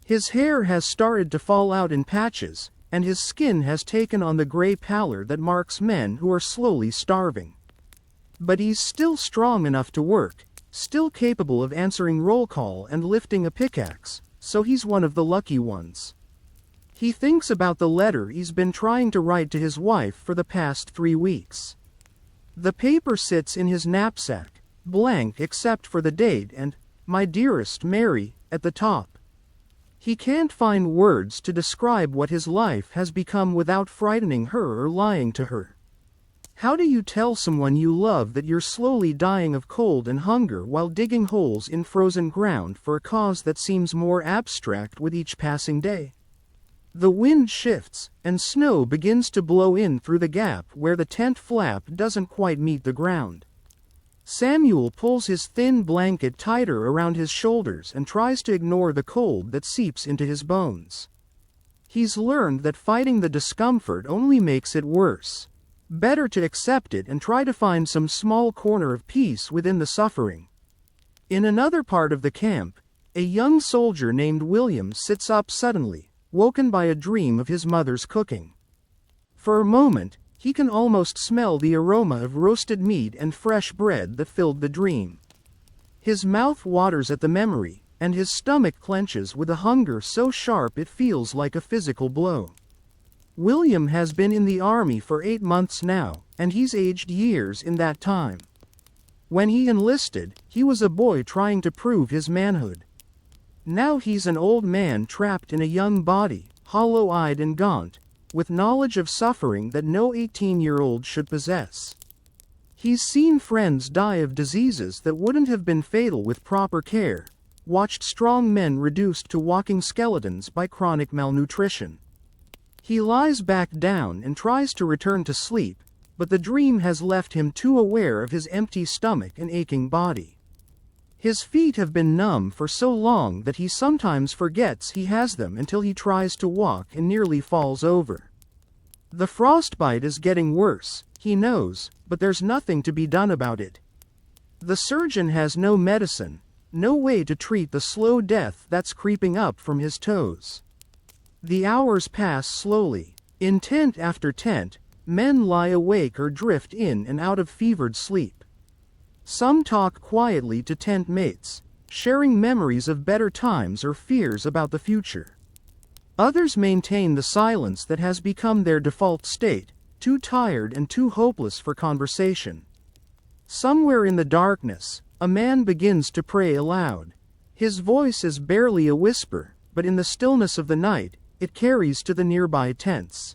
His hair has started to fall out in patches, and his skin has taken on the gray pallor that marks men who are slowly starving. But he's still strong enough to work, still capable of answering roll call and lifting a pickaxe, so he's one of the lucky ones. He thinks about the letter he's been trying to write to his wife for the past 3 weeks. The paper sits in his knapsack, blank except for the date and, "My dearest Mary," at the top. He can't find words to describe what his life has become without frightening her or lying to her. How do you tell someone you love that you're slowly dying of cold and hunger while digging holes in frozen ground for a cause that seems more abstract with each passing day? The wind shifts, and snow begins to blow in through the gap where the tent flap doesn't quite meet the ground. Samuel pulls his thin blanket tighter around his shoulders and tries to ignore the cold that seeps into his bones. He's learned that fighting the discomfort only makes it worse. Better to accept it and try to find some small corner of peace within the suffering. In another part of the camp, a young soldier named William sits up suddenly, woken by a dream of his mother's cooking. For a moment, he can almost smell the aroma of roasted meat and fresh bread that filled the dream. His mouth waters at the memory, and his stomach clenches with a hunger so sharp it feels like a physical blow. William has been in the army for 8 months now, and he's aged years in that time. When he enlisted, he was a boy trying to prove his manhood. Now he's an old man trapped in a young body, hollow-eyed and gaunt, with knowledge of suffering that no 18-year-old should possess. He's seen friends die of diseases that wouldn't have been fatal with proper care, watched strong men reduced to walking skeletons by chronic malnutrition. He lies back down and tries to return to sleep, but the dream has left him too aware of his empty stomach and aching body. His feet have been numb for so long that he sometimes forgets he has them until he tries to walk and nearly falls over. The frostbite is getting worse, he knows, but there's nothing to be done about it. The surgeon has no medicine, no way to treat the slow death that's creeping up from his toes. The hours pass slowly. In tent after tent, men lie awake or drift in and out of fevered sleep. Some talk quietly to tent mates, sharing memories of better times or fears about the future. Others maintain the silence that has become their default state, too tired and too hopeless for conversation. Somewhere in the darkness, a man begins to pray aloud. His voice is barely a whisper, but in the stillness of the night, it carries to the nearby tents.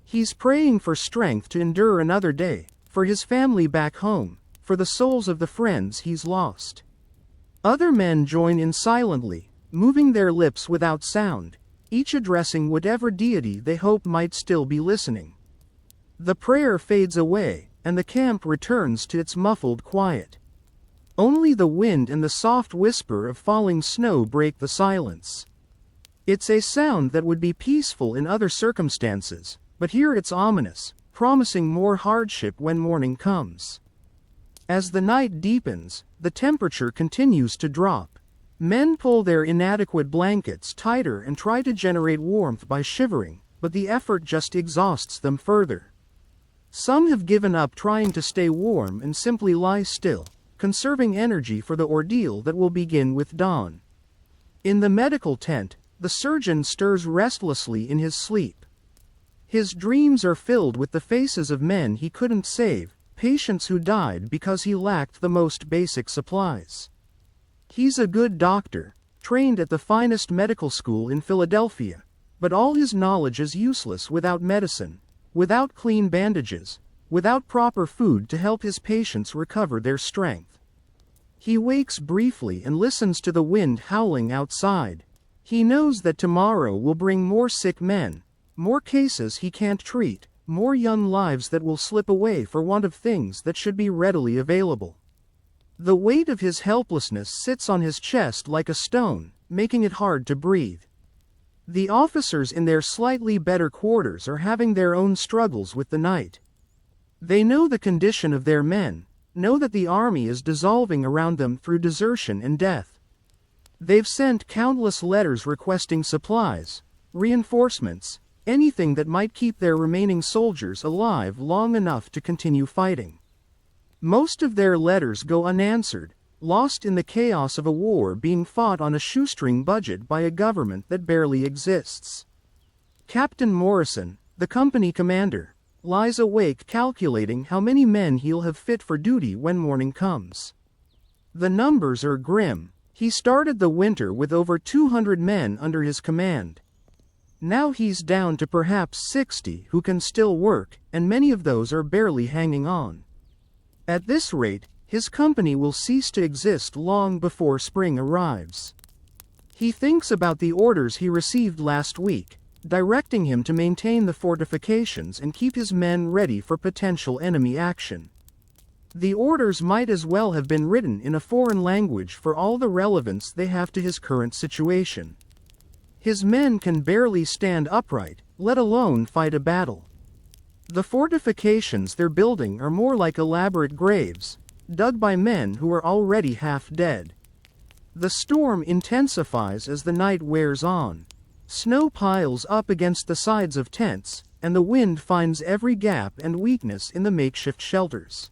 He's praying for strength to endure another day, for his family back home, for the souls of the friends he's lost. Other men join in silently, moving their lips without sound, each addressing whatever deity they hope might still be listening. The prayer fades away, and the camp returns to its muffled quiet. Only the wind and the soft whisper of falling snow break the silence. It's a sound that would be peaceful in other circumstances, but here it's ominous, promising more hardship when morning comes. As the night deepens, the temperature continues to drop. Men pull their inadequate blankets tighter and try to generate warmth by shivering, but the effort just exhausts them further. Some have given up trying to stay warm and simply lie still, conserving energy for the ordeal that will begin with dawn. In the medical tent, the surgeon stirs restlessly in his sleep. His dreams are filled with the faces of men he couldn't save, patients who died because he lacked the most basic supplies. He's a good doctor, trained at the finest medical school in Philadelphia, but all his knowledge is useless without medicine, without clean bandages, without proper food to help his patients recover their strength. He wakes briefly and listens to the wind howling outside. He knows that tomorrow will bring more sick men, more cases he can't treat, more young lives that will slip away for want of things that should be readily available. The weight of his helplessness sits on his chest like a stone, making it hard to breathe. The officers in their slightly better quarters are having their own struggles with the night. They know the condition of their men, know that the army is dissolving around them through desertion and death. They've sent countless letters requesting supplies, reinforcements, anything that might keep their remaining soldiers alive long enough to continue fighting. Most of their letters go unanswered, lost in the chaos of a war being fought on a shoestring budget by a government that barely exists. Captain Morrison, the company commander, lies awake calculating how many men he'll have fit for duty when morning comes. The numbers are grim. He started the winter with over 200 men under his command. Now he's down to perhaps 60 who can still work, and many of those are barely hanging on. At this rate, his company will cease to exist long before spring arrives. He thinks about the orders he received last week, directing him to maintain the fortifications and keep his men ready for potential enemy action. The orders might as well have been written in a foreign language for all the relevance they have to his current situation. His men can barely stand upright, let alone fight a battle. The fortifications they're building are more like elaborate graves, dug by men who are already half dead. The storm intensifies as the night wears on. Snow piles up against the sides of tents, and the wind finds every gap and weakness in the makeshift shelters.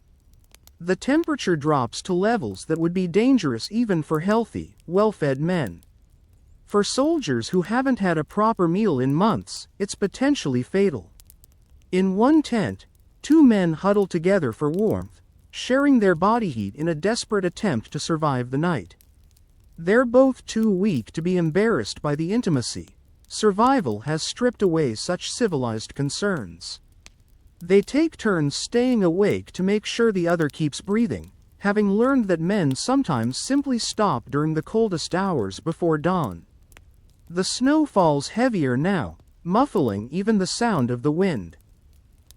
The temperature drops to levels that would be dangerous even for healthy, well-fed men. For soldiers who haven't had a proper meal in months, it's potentially fatal. In one tent, 2 men huddle together for warmth, sharing their body heat in a desperate attempt to survive the night. They're both too weak to be embarrassed by the intimacy. Survival has stripped away such civilized concerns. They take turns staying awake to make sure the other keeps breathing, having learned that men sometimes simply stop during the coldest hours before dawn. The snow falls heavier now, muffling even the sound of the wind.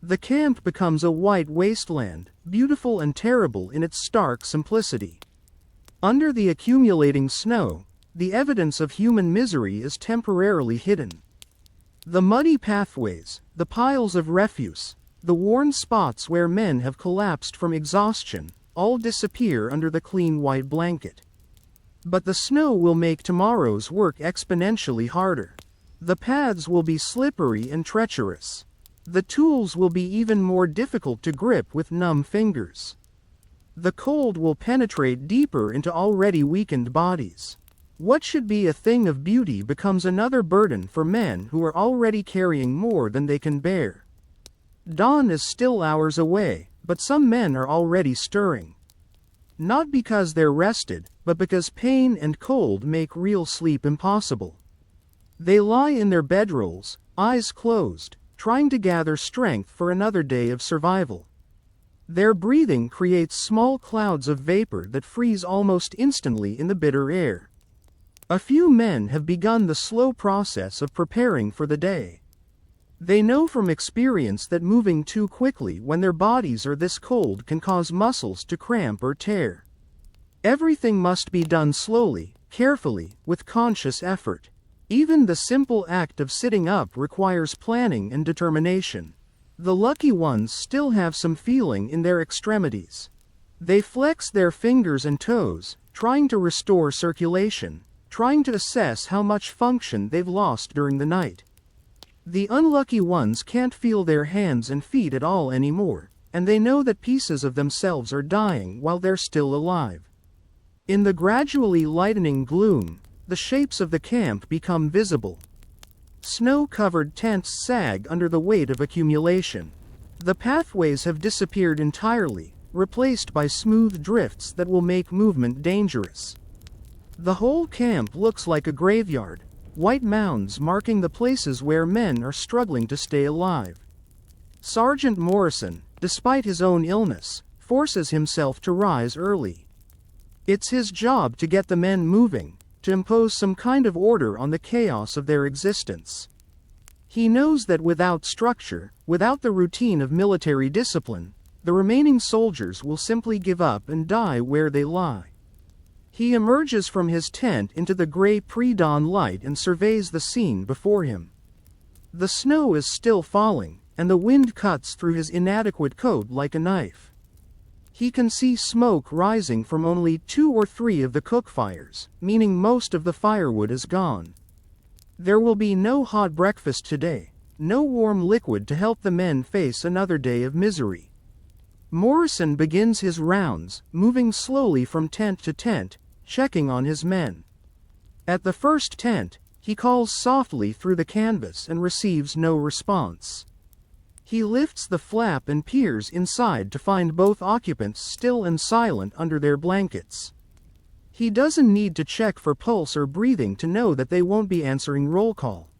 The camp becomes a white wasteland, beautiful and terrible in its stark simplicity. Under the accumulating snow, the evidence of human misery is temporarily hidden. The muddy pathways, the piles of refuse, the worn spots where men have collapsed from exhaustion, all disappear under the clean white blanket. But the snow will make tomorrow's work exponentially harder. The paths will be slippery and treacherous. The tools will be even more difficult to grip with numb fingers. The cold will penetrate deeper into already weakened bodies. What should be a thing of beauty becomes another burden for men who are already carrying more than they can bear. Dawn is still hours away, but some men are already stirring. Not because they're rested, but because pain and cold make real sleep impossible. They lie in their bedrolls, eyes closed, trying to gather strength for another day of survival. Their breathing creates small clouds of vapor that freeze almost instantly in the bitter air. A few men have begun the slow process of preparing for the day. They know from experience that moving too quickly when their bodies are this cold can cause muscles to cramp or tear. Everything must be done slowly, carefully, with conscious effort. Even the simple act of sitting up requires planning and determination. The lucky ones still have some feeling in their extremities. They flex their fingers and toes, trying to restore circulation, trying to assess how much function they've lost during the night. The unlucky ones can't feel their hands and feet at all anymore, and they know that pieces of themselves are dying while they're still alive. In the gradually lightening gloom, the shapes of the camp become visible. Snow-covered tents sag under the weight of accumulation. The pathways have disappeared entirely, replaced by smooth drifts that will make movement dangerous. The whole camp looks like a graveyard, white mounds marking the places where men are struggling to stay alive. Sergeant Morrison, despite his own illness, forces himself to rise early. It's his job to get the men moving, to impose some kind of order on the chaos of their existence. He knows that without structure, without the routine of military discipline, the remaining soldiers will simply give up and die where they lie. He emerges from his tent into the gray pre-dawn light and surveys the scene before him. The snow is still falling, and the wind cuts through his inadequate coat like a knife. He can see smoke rising from only 2 or 3 of the cook fires, meaning most of the firewood is gone. There will be no hot breakfast today, no warm liquid to help the men face another day of misery. Morrison begins his rounds, moving slowly from tent to tent, checking on his men. At the first tent, he calls softly through the canvas and receives no response. He lifts the flap and peers inside to find both occupants still and silent under their blankets. He doesn't need to check for pulse or breathing to know that they won't be answering roll call.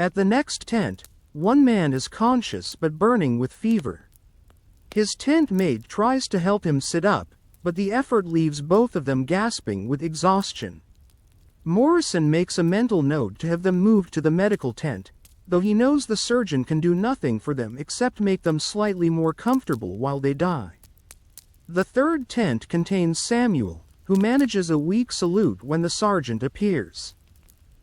At the next tent, one man is conscious but burning with fever. His tent mate tries to help him sit up, but the effort leaves both of them gasping with exhaustion. Morrison makes a mental note to have them moved to the medical tent, though he knows the surgeon can do nothing for them except make them slightly more comfortable while they die. The third tent contains Samuel, who manages a weak salute when the sergeant appears.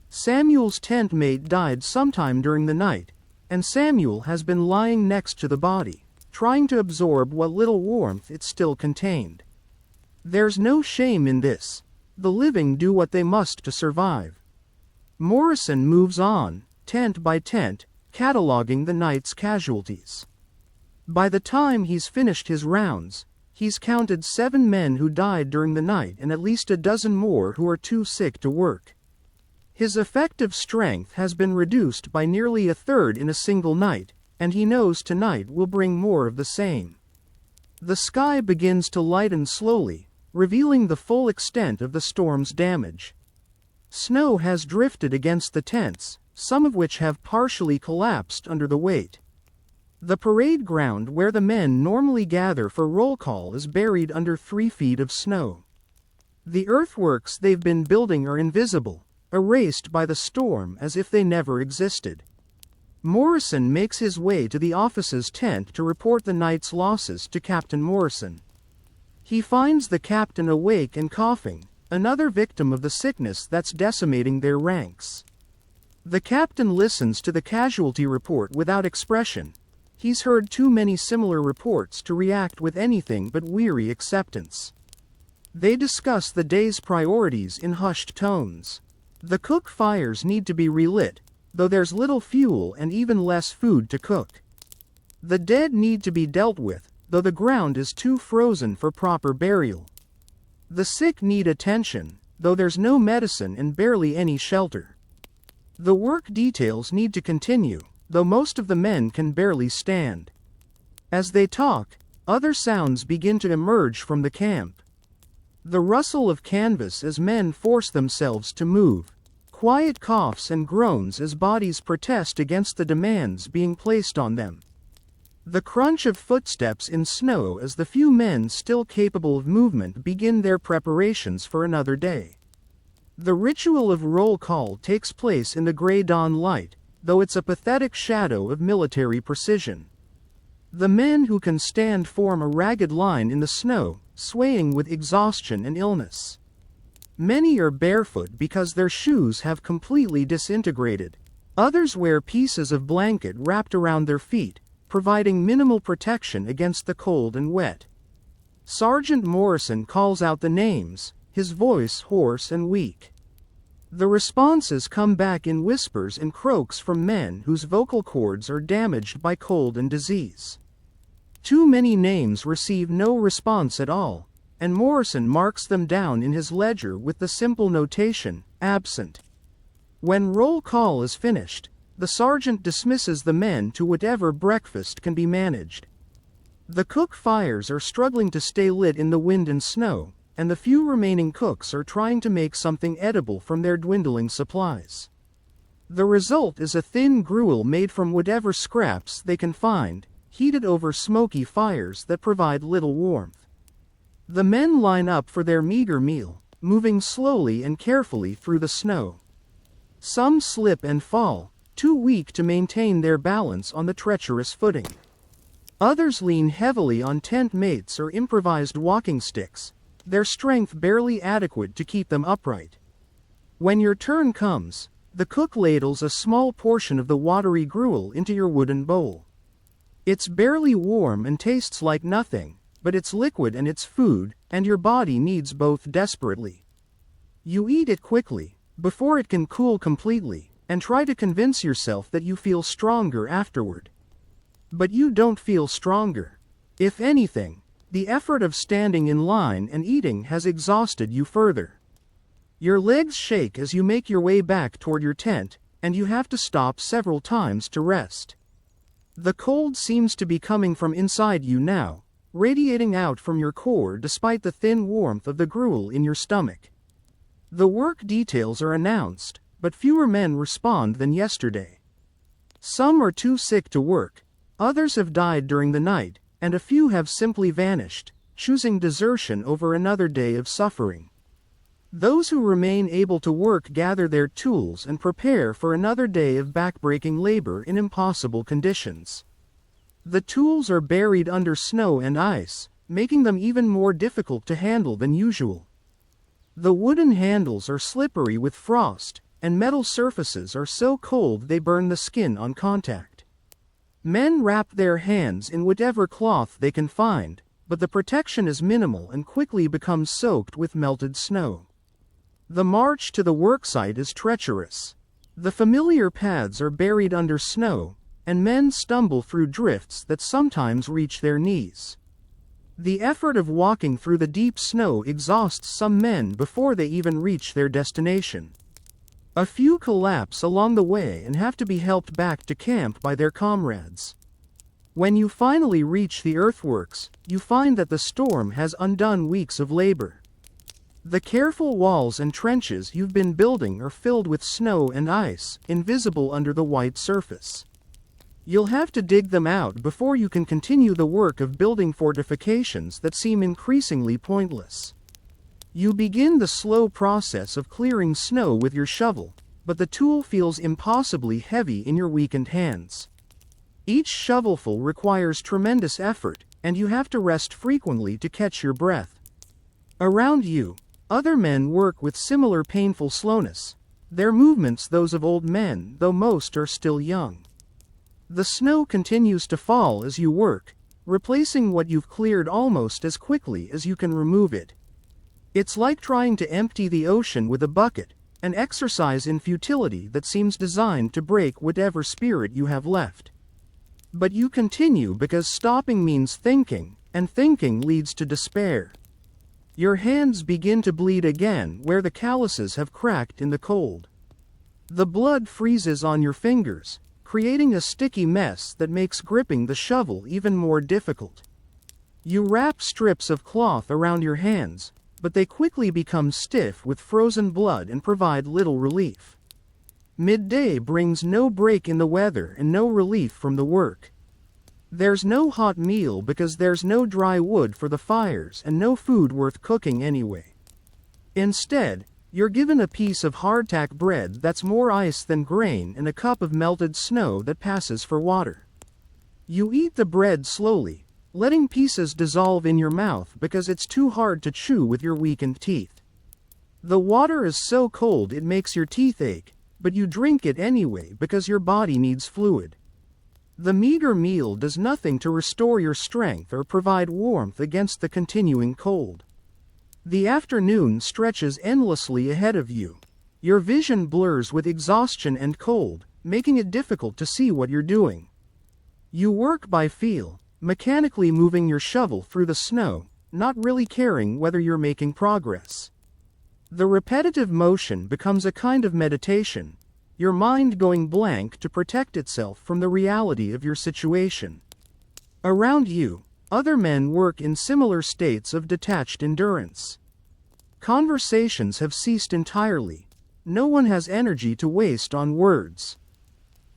Samuel's tent mate died sometime during the night, and Samuel has been lying next to the body, trying to absorb what little warmth it still contained. There's no shame in this. The living do what they must to survive. Morrison moves on, tent by tent, cataloging the night's casualties. By the time he's finished his rounds, he's counted 7 men who died during the night and at least a dozen more who are too sick to work. His effective strength has been reduced by nearly a third in a single night, and he knows tonight will bring more of the same. The sky begins to lighten slowly, revealing the full extent of the storm's damage. Snow has drifted against the tents, some of which have partially collapsed under the weight. The parade ground where the men normally gather for roll call is buried under 3 feet of snow. The earthworks they've been building are invisible, erased by the storm as if they never existed. Morrison makes his way to the officer's tent to report the night's losses to Captain Morrison. He finds the captain awake and coughing, another victim of the sickness that's decimating their ranks. The captain listens to the casualty report without expression. He's heard too many similar reports to react with anything but weary acceptance. They discuss the day's priorities in hushed tones. The cook fires need to be relit, though there's little fuel and even less food to cook. The dead need to be dealt with, though the ground is too frozen for proper burial. The sick need attention, though there's no medicine and barely any shelter. The work details need to continue, though most of the men can barely stand. As they talk, other sounds begin to emerge from the camp. The rustle of canvas as men force themselves to move, quiet coughs and groans as bodies protest against the demands being placed on them. The crunch of footsteps in snow as the few men still capable of movement begin their preparations for another day. The ritual of roll call takes place in the gray dawn light, though it's a pathetic shadow of military precision. The men who can stand form a ragged line in the snow, swaying with exhaustion and illness. Many are barefoot because their shoes have completely disintegrated. Others wear pieces of blanket wrapped around their feet, providing minimal protection against the cold and wet. Sergeant Morrison calls out the names, his voice hoarse and weak. The responses come back in whispers and croaks from men whose vocal cords are damaged by cold and disease. Too many names receive no response at all, and Morrison marks them down in his ledger with the simple notation, absent. When roll call is finished, the sergeant dismisses the men to whatever breakfast can be managed. The cook fires are struggling to stay lit in the wind and snow, and the few remaining cooks are trying to make something edible from their dwindling supplies. The result is a thin gruel made from whatever scraps they can find, heated over smoky fires that provide little warmth. The men line up for their meager meal, moving slowly and carefully through the snow. Some slip and fall, too weak to maintain their balance on the treacherous footing. Others lean heavily on tent mates or improvised walking sticks, their strength barely adequate to keep them upright. When your turn comes, the cook ladles a small portion of the watery gruel into your wooden bowl. It's barely warm and tastes like nothing, but it's liquid and it's food, and your body needs both desperately. You eat it quickly, before it can cool completely, and try to convince yourself that you feel stronger afterward. But you don't feel stronger. If anything, the effort of standing in line and eating has exhausted you further. Your legs shake as you make your way back toward your tent, and you have to stop several times to rest. The cold seems to be coming from inside you now, radiating out from your core despite the thin warmth of the gruel in your stomach. The work details are announced, but fewer men respond than yesterday. Some are too sick to work, others have died during the night, and a few have simply vanished, choosing desertion over another day of suffering. Those who remain able to work gather their tools and prepare for another day of backbreaking labor in impossible conditions. The tools are buried under snow and ice, making them even more difficult to handle than usual. The wooden handles are slippery with frost, and metal surfaces are so cold they burn the skin on contact. Men wrap their hands in whatever cloth they can find, but the protection is minimal and quickly becomes soaked with melted snow. The march to the worksite is treacherous. The familiar paths are buried under snow, and men stumble through drifts that sometimes reach their knees. The effort of walking through the deep snow exhausts some men before they even reach their destination. A few collapse along the way and have to be helped back to camp by their comrades. When you finally reach the earthworks, you find that the storm has undone weeks of labor. The careful walls and trenches you've been building are filled with snow and ice, invisible under the white surface. You'll have to dig them out before you can continue the work of building fortifications that seem increasingly pointless. You begin the slow process of clearing snow with your shovel, but the tool feels impossibly heavy in your weakened hands. Each shovelful requires tremendous effort, and you have to rest frequently to catch your breath. Around you, other men work with similar painful slowness, their movements those of old men, though most are still young. The snow continues to fall as you work, replacing what you've cleared almost as quickly as you can remove it. It's like trying to empty the ocean with a bucket, an exercise in futility that seems designed to break whatever spirit you have left. But you continue because stopping means thinking, and thinking leads to despair. Your hands begin to bleed again where the calluses have cracked in the cold. The blood freezes on your fingers, creating a sticky mess that makes gripping the shovel even more difficult. You wrap strips of cloth around your hands, but they quickly become stiff with frozen blood and provide little relief. Midday brings no break in the weather and no relief from the work. There's no hot meal because there's no dry wood for the fires and no food worth cooking anyway. Instead, you're given a piece of hardtack bread that's more ice than grain and a cup of melted snow that passes for water. You eat the bread slowly, letting pieces dissolve in your mouth because it's too hard to chew with your weakened teeth. The water is so cold it makes your teeth ache, but you drink it anyway because your body needs fluid. The meager meal does nothing to restore your strength or provide warmth against the continuing cold. The afternoon stretches endlessly ahead of you. Your vision blurs with exhaustion and cold, making it difficult to see what you're doing. You work by feel, mechanically moving your shovel through the snow, not really caring whether you're making progress. The repetitive motion becomes a kind of meditation, your mind going blank to protect itself from the reality of your situation. Around you, other men work in similar states of detached endurance. Conversations have ceased entirely. No one has energy to waste on words.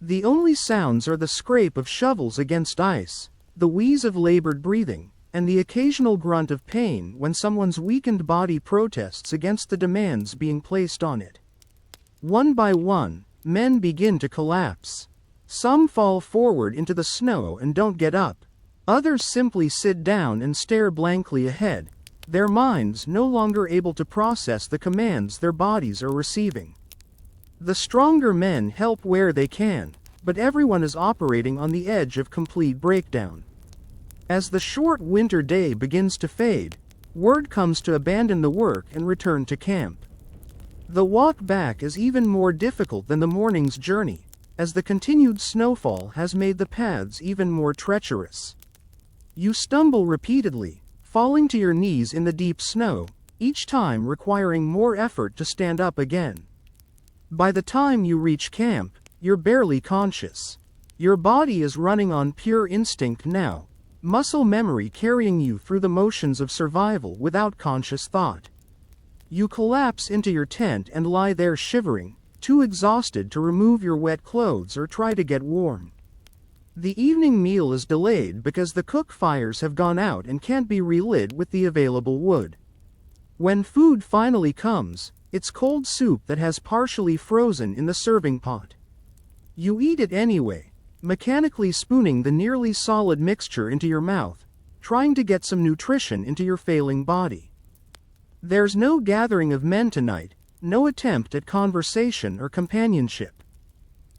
The only sounds are the scrape of shovels against ice, the wheeze of labored breathing, and the occasional grunt of pain when someone's weakened body protests against the demands being placed on it. One by one, men begin to collapse. Some fall forward into the snow and don't get up. Others simply sit down and stare blankly ahead, their minds no longer able to process the commands their bodies are receiving. The stronger men help where they can, but everyone is operating on the edge of complete breakdown. As the short winter day begins to fade, word comes to abandon the work and return to camp. The walk back is even more difficult than the morning's journey, as the continued snowfall has made the paths even more treacherous. You stumble repeatedly, falling to your knees in the deep snow, each time requiring more effort to stand up again. By the time you reach camp, you're barely conscious. Your body is running on pure instinct now, muscle memory carrying you through the motions of survival without conscious thought. You collapse into your tent and lie there shivering, too exhausted to remove your wet clothes or try to get warm. The evening meal is delayed because the cook fires have gone out and can't be relit with the available wood. When food finally comes, it's cold soup that has partially frozen in the serving pot. You eat it anyway, mechanically spooning the nearly solid mixture into your mouth, trying to get some nutrition into your failing body. There's no gathering of men tonight, no attempt at conversation or companionship.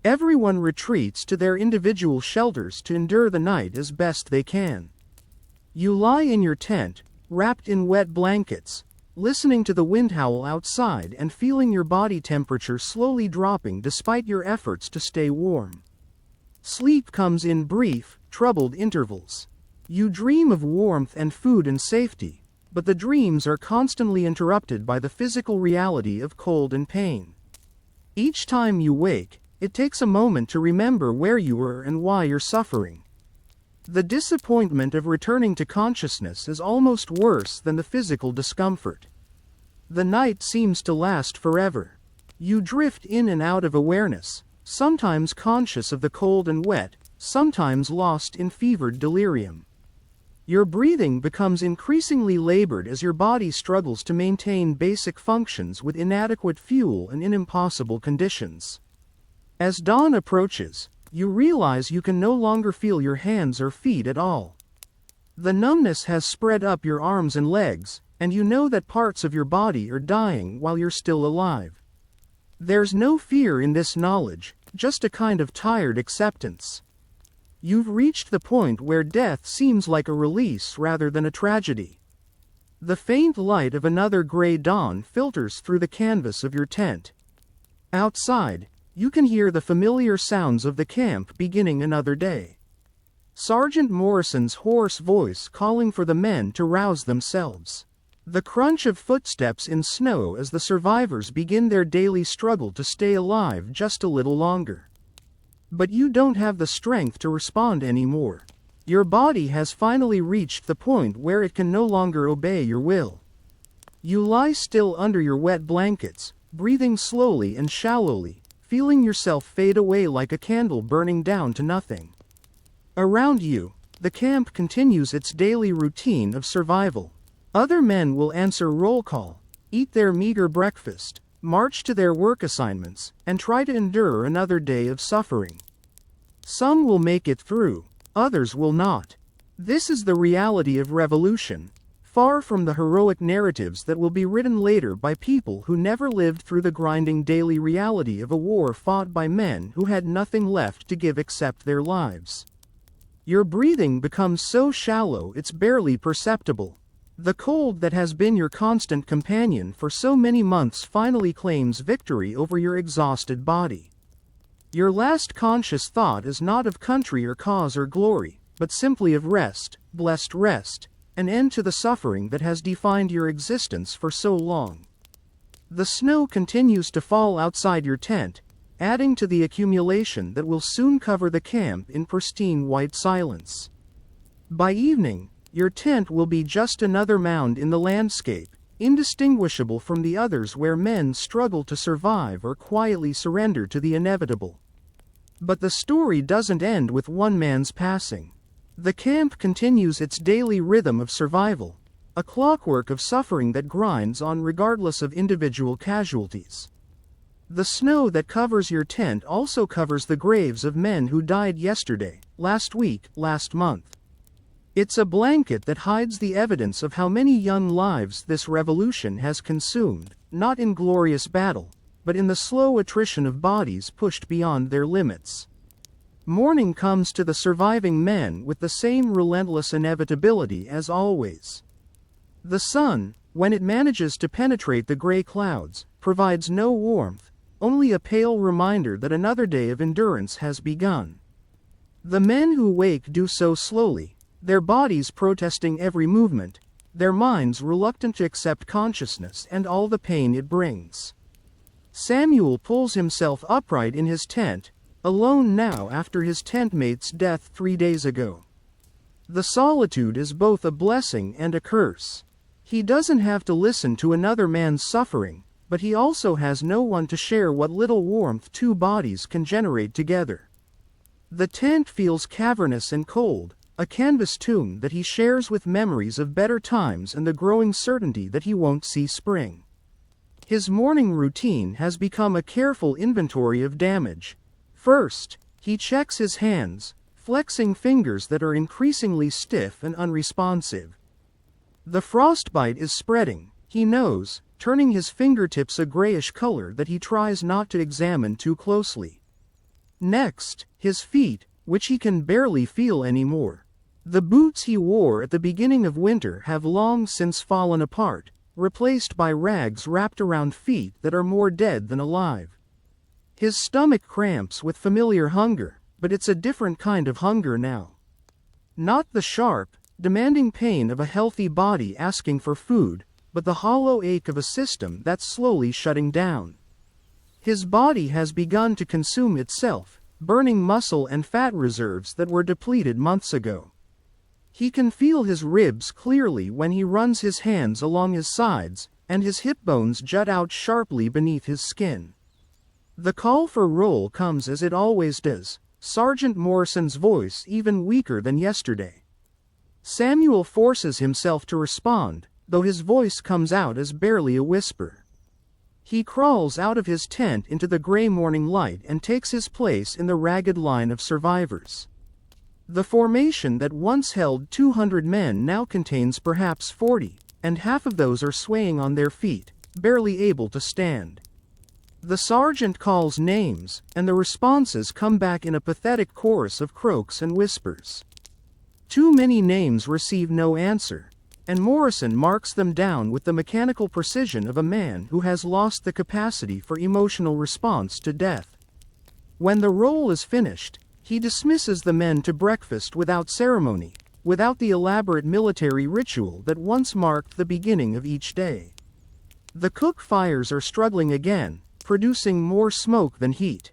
Everyone retreats to their individual shelters to endure the night as best they can. You lie in your tent, wrapped in wet blankets, listening to the wind howl outside and feeling your body temperature slowly dropping despite your efforts to stay warm. Sleep comes in brief, troubled intervals. You dream of warmth and food and safety, but the dreams are constantly interrupted by the physical reality of cold and pain. Each time you wake, it takes a moment to remember where you were and why you're suffering. The disappointment of returning to consciousness is almost worse than the physical discomfort. The night seems to last forever. You drift in and out of awareness, sometimes conscious of the cold and wet, sometimes lost in fevered delirium. Your breathing becomes increasingly labored as your body struggles to maintain basic functions with inadequate fuel and in impossible conditions. As dawn approaches, you realize you can no longer feel your hands or feet at all. The numbness has spread up your arms and legs, and you know that parts of your body are dying while you're still alive. There's no fear in this knowledge, just a kind of tired acceptance. You've reached the point where death seems like a release rather than a tragedy. The faint light of another gray dawn filters through the canvas of your tent. Outside, you can hear the familiar sounds of the camp beginning another day. Sergeant Morrison's hoarse voice calling for the men to rouse themselves. The crunch of footsteps in snow as the survivors begin their daily struggle to stay alive just a little longer. But you don't have the strength to respond anymore. Your body has finally reached the point where it can no longer obey your will. You lie still under your wet blankets, breathing slowly and shallowly, feeling yourself fade away like a candle burning down to nothing. Around you, the camp continues its daily routine of survival. Other men will answer roll call, eat their meager breakfast, march to their work assignments, and try to endure another day of suffering. Some will make it through, others will not. This is the reality of revolution, far from the heroic narratives that will be written later by people who never lived through the grinding daily reality of a war fought by men who had nothing left to give except their lives. Your breathing becomes so shallow it's barely perceptible. The cold that has been your constant companion for so many months finally claims victory over your exhausted body. Your last conscious thought is not of country or cause or glory, but simply of rest, blessed rest, an end to the suffering that has defined your existence for so long. The snow continues to fall outside your tent, adding to the accumulation that will soon cover the camp in pristine white silence. By evening, your tent will be just another mound in the landscape, indistinguishable from the others where men struggle to survive or quietly surrender to the inevitable. But the story doesn't end with one man's passing. The camp continues its daily rhythm of survival, a clockwork of suffering that grinds on regardless of individual casualties. The snow that covers your tent also covers the graves of men who died yesterday, last week, last month. It's a blanket that hides the evidence of how many young lives this revolution has consumed, not in glorious battle, but in the slow attrition of bodies pushed beyond their limits. Morning comes to the surviving men with the same relentless inevitability as always. The sun, when it manages to penetrate the gray clouds, provides no warmth, only a pale reminder that another day of endurance has begun. The men who wake do so slowly, their bodies protesting every movement, their minds reluctant to accept consciousness and all the pain it brings. Samuel pulls himself upright in his tent, alone now after his tentmate's death 3 days ago. The solitude is both a blessing and a curse. He doesn't have to listen to another man's suffering, but he also has no one to share what little warmth two bodies can generate together. The tent feels cavernous and cold, a canvas tomb that he shares with memories of better times and the growing certainty that he won't see spring. His morning routine has become a careful inventory of damage. First, he checks his hands, flexing fingers that are increasingly stiff and unresponsive. The frostbite is spreading, he knows, turning his fingertips a grayish color that he tries not to examine too closely. Next, his feet, which he can barely feel anymore. The boots he wore at the beginning of winter have long since fallen apart, replaced by rags wrapped around feet that are more dead than alive. His stomach cramps with familiar hunger, but it's a different kind of hunger now. Not the sharp, demanding pain of a healthy body asking for food, but the hollow ache of a system that's slowly shutting down. His body has begun to consume itself, burning muscle and fat reserves that were depleted months ago. He can feel his ribs clearly when he runs his hands along his sides, and his hip bones jut out sharply beneath his skin. The call for roll comes as it always does, Sergeant Morrison's voice even weaker than yesterday. Samuel forces himself to respond, though his voice comes out as barely a whisper. He crawls out of his tent into the gray morning light and takes his place in the ragged line of survivors. The formation that once held 200 men now contains perhaps 40, and half of those are swaying on their feet, barely able to stand. The sergeant calls names, and the responses come back in a pathetic chorus of croaks and whispers. Too many names receive no answer, and Morrison marks them down with the mechanical precision of a man who has lost the capacity for emotional response to death. When the roll is finished, he dismisses the men to breakfast without ceremony, without the elaborate military ritual that once marked the beginning of each day. The cook fires are struggling again, producing more smoke than heat.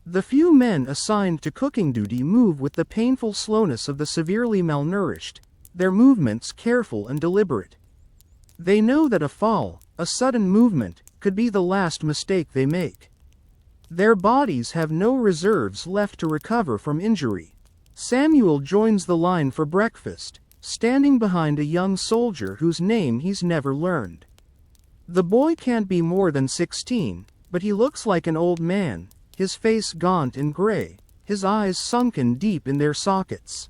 The few men assigned to cooking duty move with the painful slowness of the severely malnourished, their movements careful and deliberate. They know that a fall, a sudden movement, could be the last mistake they make. Their bodies have no reserves left to recover from injury. Samuel joins the line for breakfast, standing behind a young soldier whose name he's never learned. The boy can't be more than 16, but he looks like an old man, his face gaunt and gray, his eyes sunken deep in their sockets.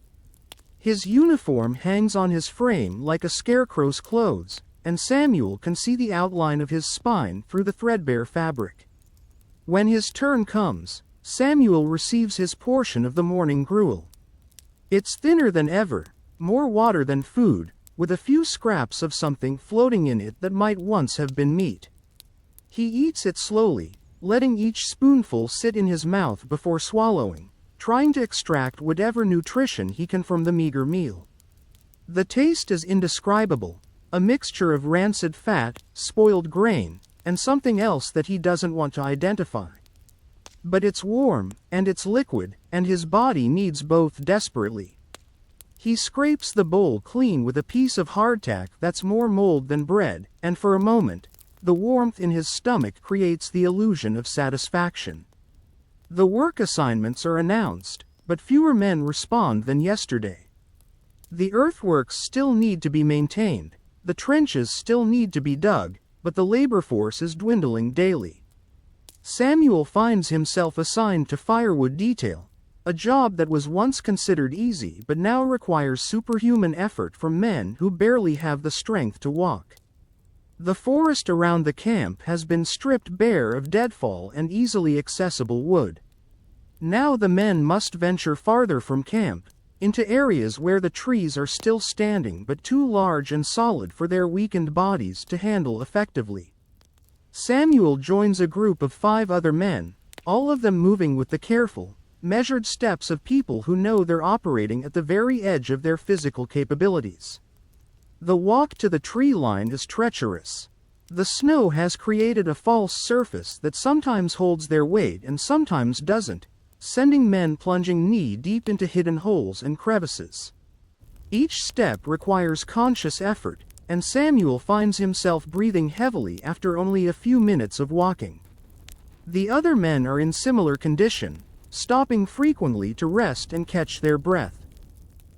His uniform hangs on his frame like a scarecrow's clothes, and Samuel can see the outline of his spine through the threadbare fabric. When his turn comes, Samuel receives his portion of the morning gruel. It's thinner than ever, more water than food, with a few scraps of something floating in it that might once have been meat. He eats it slowly, letting each spoonful sit in his mouth before swallowing, trying to extract whatever nutrition he can from the meager meal. The taste is indescribable, a mixture of rancid fat, spoiled grain, and something else that he doesn't want to identify. But it's warm, and it's liquid, and his body needs both desperately. He scrapes the bowl clean with a piece of hardtack that's more mold than bread, and for a moment, the warmth in his stomach creates the illusion of satisfaction. The work assignments are announced, but fewer men respond than yesterday. The earthworks still need to be maintained, the trenches still need to be dug, but the labor force is dwindling daily. Samuel finds himself assigned to firewood detail, a job that was once considered easy but now requires superhuman effort from men who barely have the strength to walk. The forest around the camp has been stripped bare of deadfall and easily accessible wood. Now the men must venture farther from camp, into areas where the trees are still standing but too large and solid for their weakened bodies to handle effectively. Samuel joins a group of 5 other men, all of them moving with the careful, measured steps of people who know they're operating at the very edge of their physical capabilities. The walk to the tree line is treacherous. The snow has created a false surface that sometimes holds their weight and sometimes doesn't, sending men plunging knee-deep into hidden holes and crevices. Each step requires conscious effort, and Samuel finds himself breathing heavily after only a few minutes of walking. The other men are in similar condition, stopping frequently to rest and catch their breath.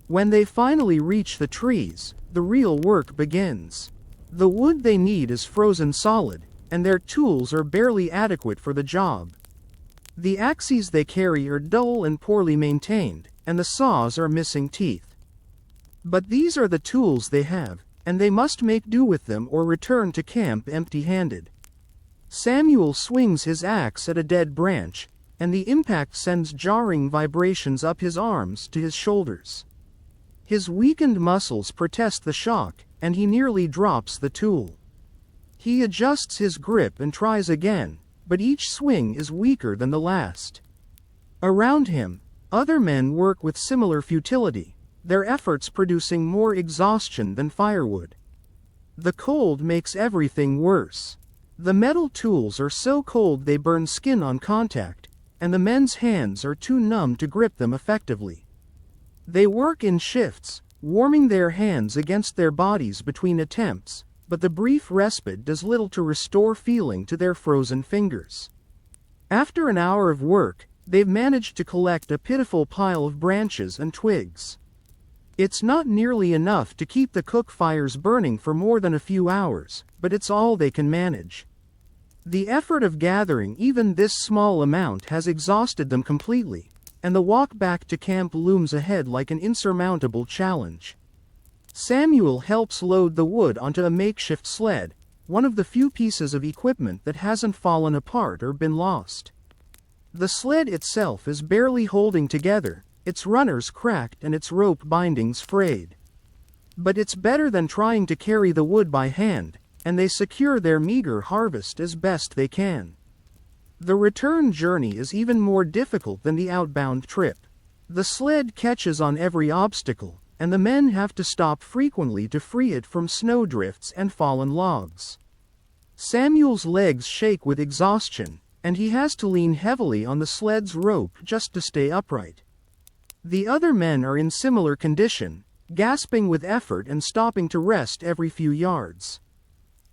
When they finally reach the trees, the real work begins. The wood they need is frozen solid, and their tools are barely adequate for the job. The axes they carry are dull and poorly maintained, and the saws are missing teeth. But these are the tools they have, and they must make do with them or return to camp empty-handed. Samuel swings his axe at a dead branch, and the impact sends jarring vibrations up his arms to his shoulders. His weakened muscles protest the shock, and he nearly drops the tool. He adjusts his grip and tries again, but each swing is weaker than the last. Around him, other men work with similar futility, their efforts producing more exhaustion than firewood. The cold makes everything worse. The metal tools are so cold they burn skin on contact, and the men's hands are too numb to grip them effectively. They work in shifts, warming their hands against their bodies between attempts, but the brief respite does little to restore feeling to their frozen fingers. After an hour of work, they've managed to collect a pitiful pile of branches and twigs. It's not nearly enough to keep the cook fires burning for more than a few hours, but it's all they can manage. The effort of gathering even this small amount has exhausted them completely, and the walk back to camp looms ahead like an insurmountable challenge. Samuel helps load the wood onto a makeshift sled, one of the few pieces of equipment that hasn't fallen apart or been lost. The sled itself is barely holding together, its runners cracked and its rope bindings frayed. But it's better than trying to carry the wood by hand, and they secure their meager harvest as best they can. The return journey is even more difficult than the outbound trip. The sled catches on every obstacle, and the men have to stop frequently to free it from snowdrifts and fallen logs. Samuel's legs shake with exhaustion, and he has to lean heavily on the sled's rope just to stay upright. The other men are in similar condition, gasping with effort and stopping to rest every few yards.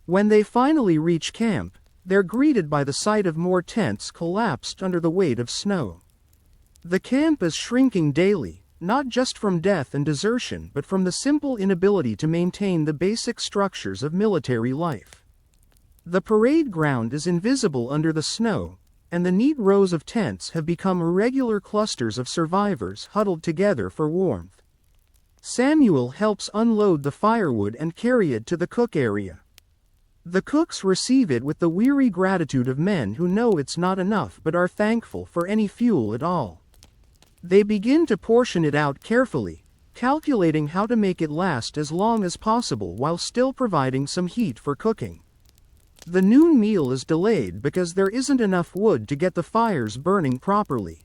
When they finally reach camp, they're greeted by the sight of more tents collapsed under the weight of snow. The camp is shrinking daily, not just from death and desertion but from the simple inability to maintain the basic structures of military life. The parade ground is invisible under the snow, and the neat rows of tents have become irregular clusters of survivors huddled together for warmth. Samuel helps unload the firewood and carry it to the cook area. The cooks receive it with the weary gratitude of men who know it's not enough but are thankful for any fuel at all. They begin to portion it out carefully, calculating how to make it last as long as possible while still providing some heat for cooking. The noon meal is delayed because there isn't enough wood to get the fires burning properly.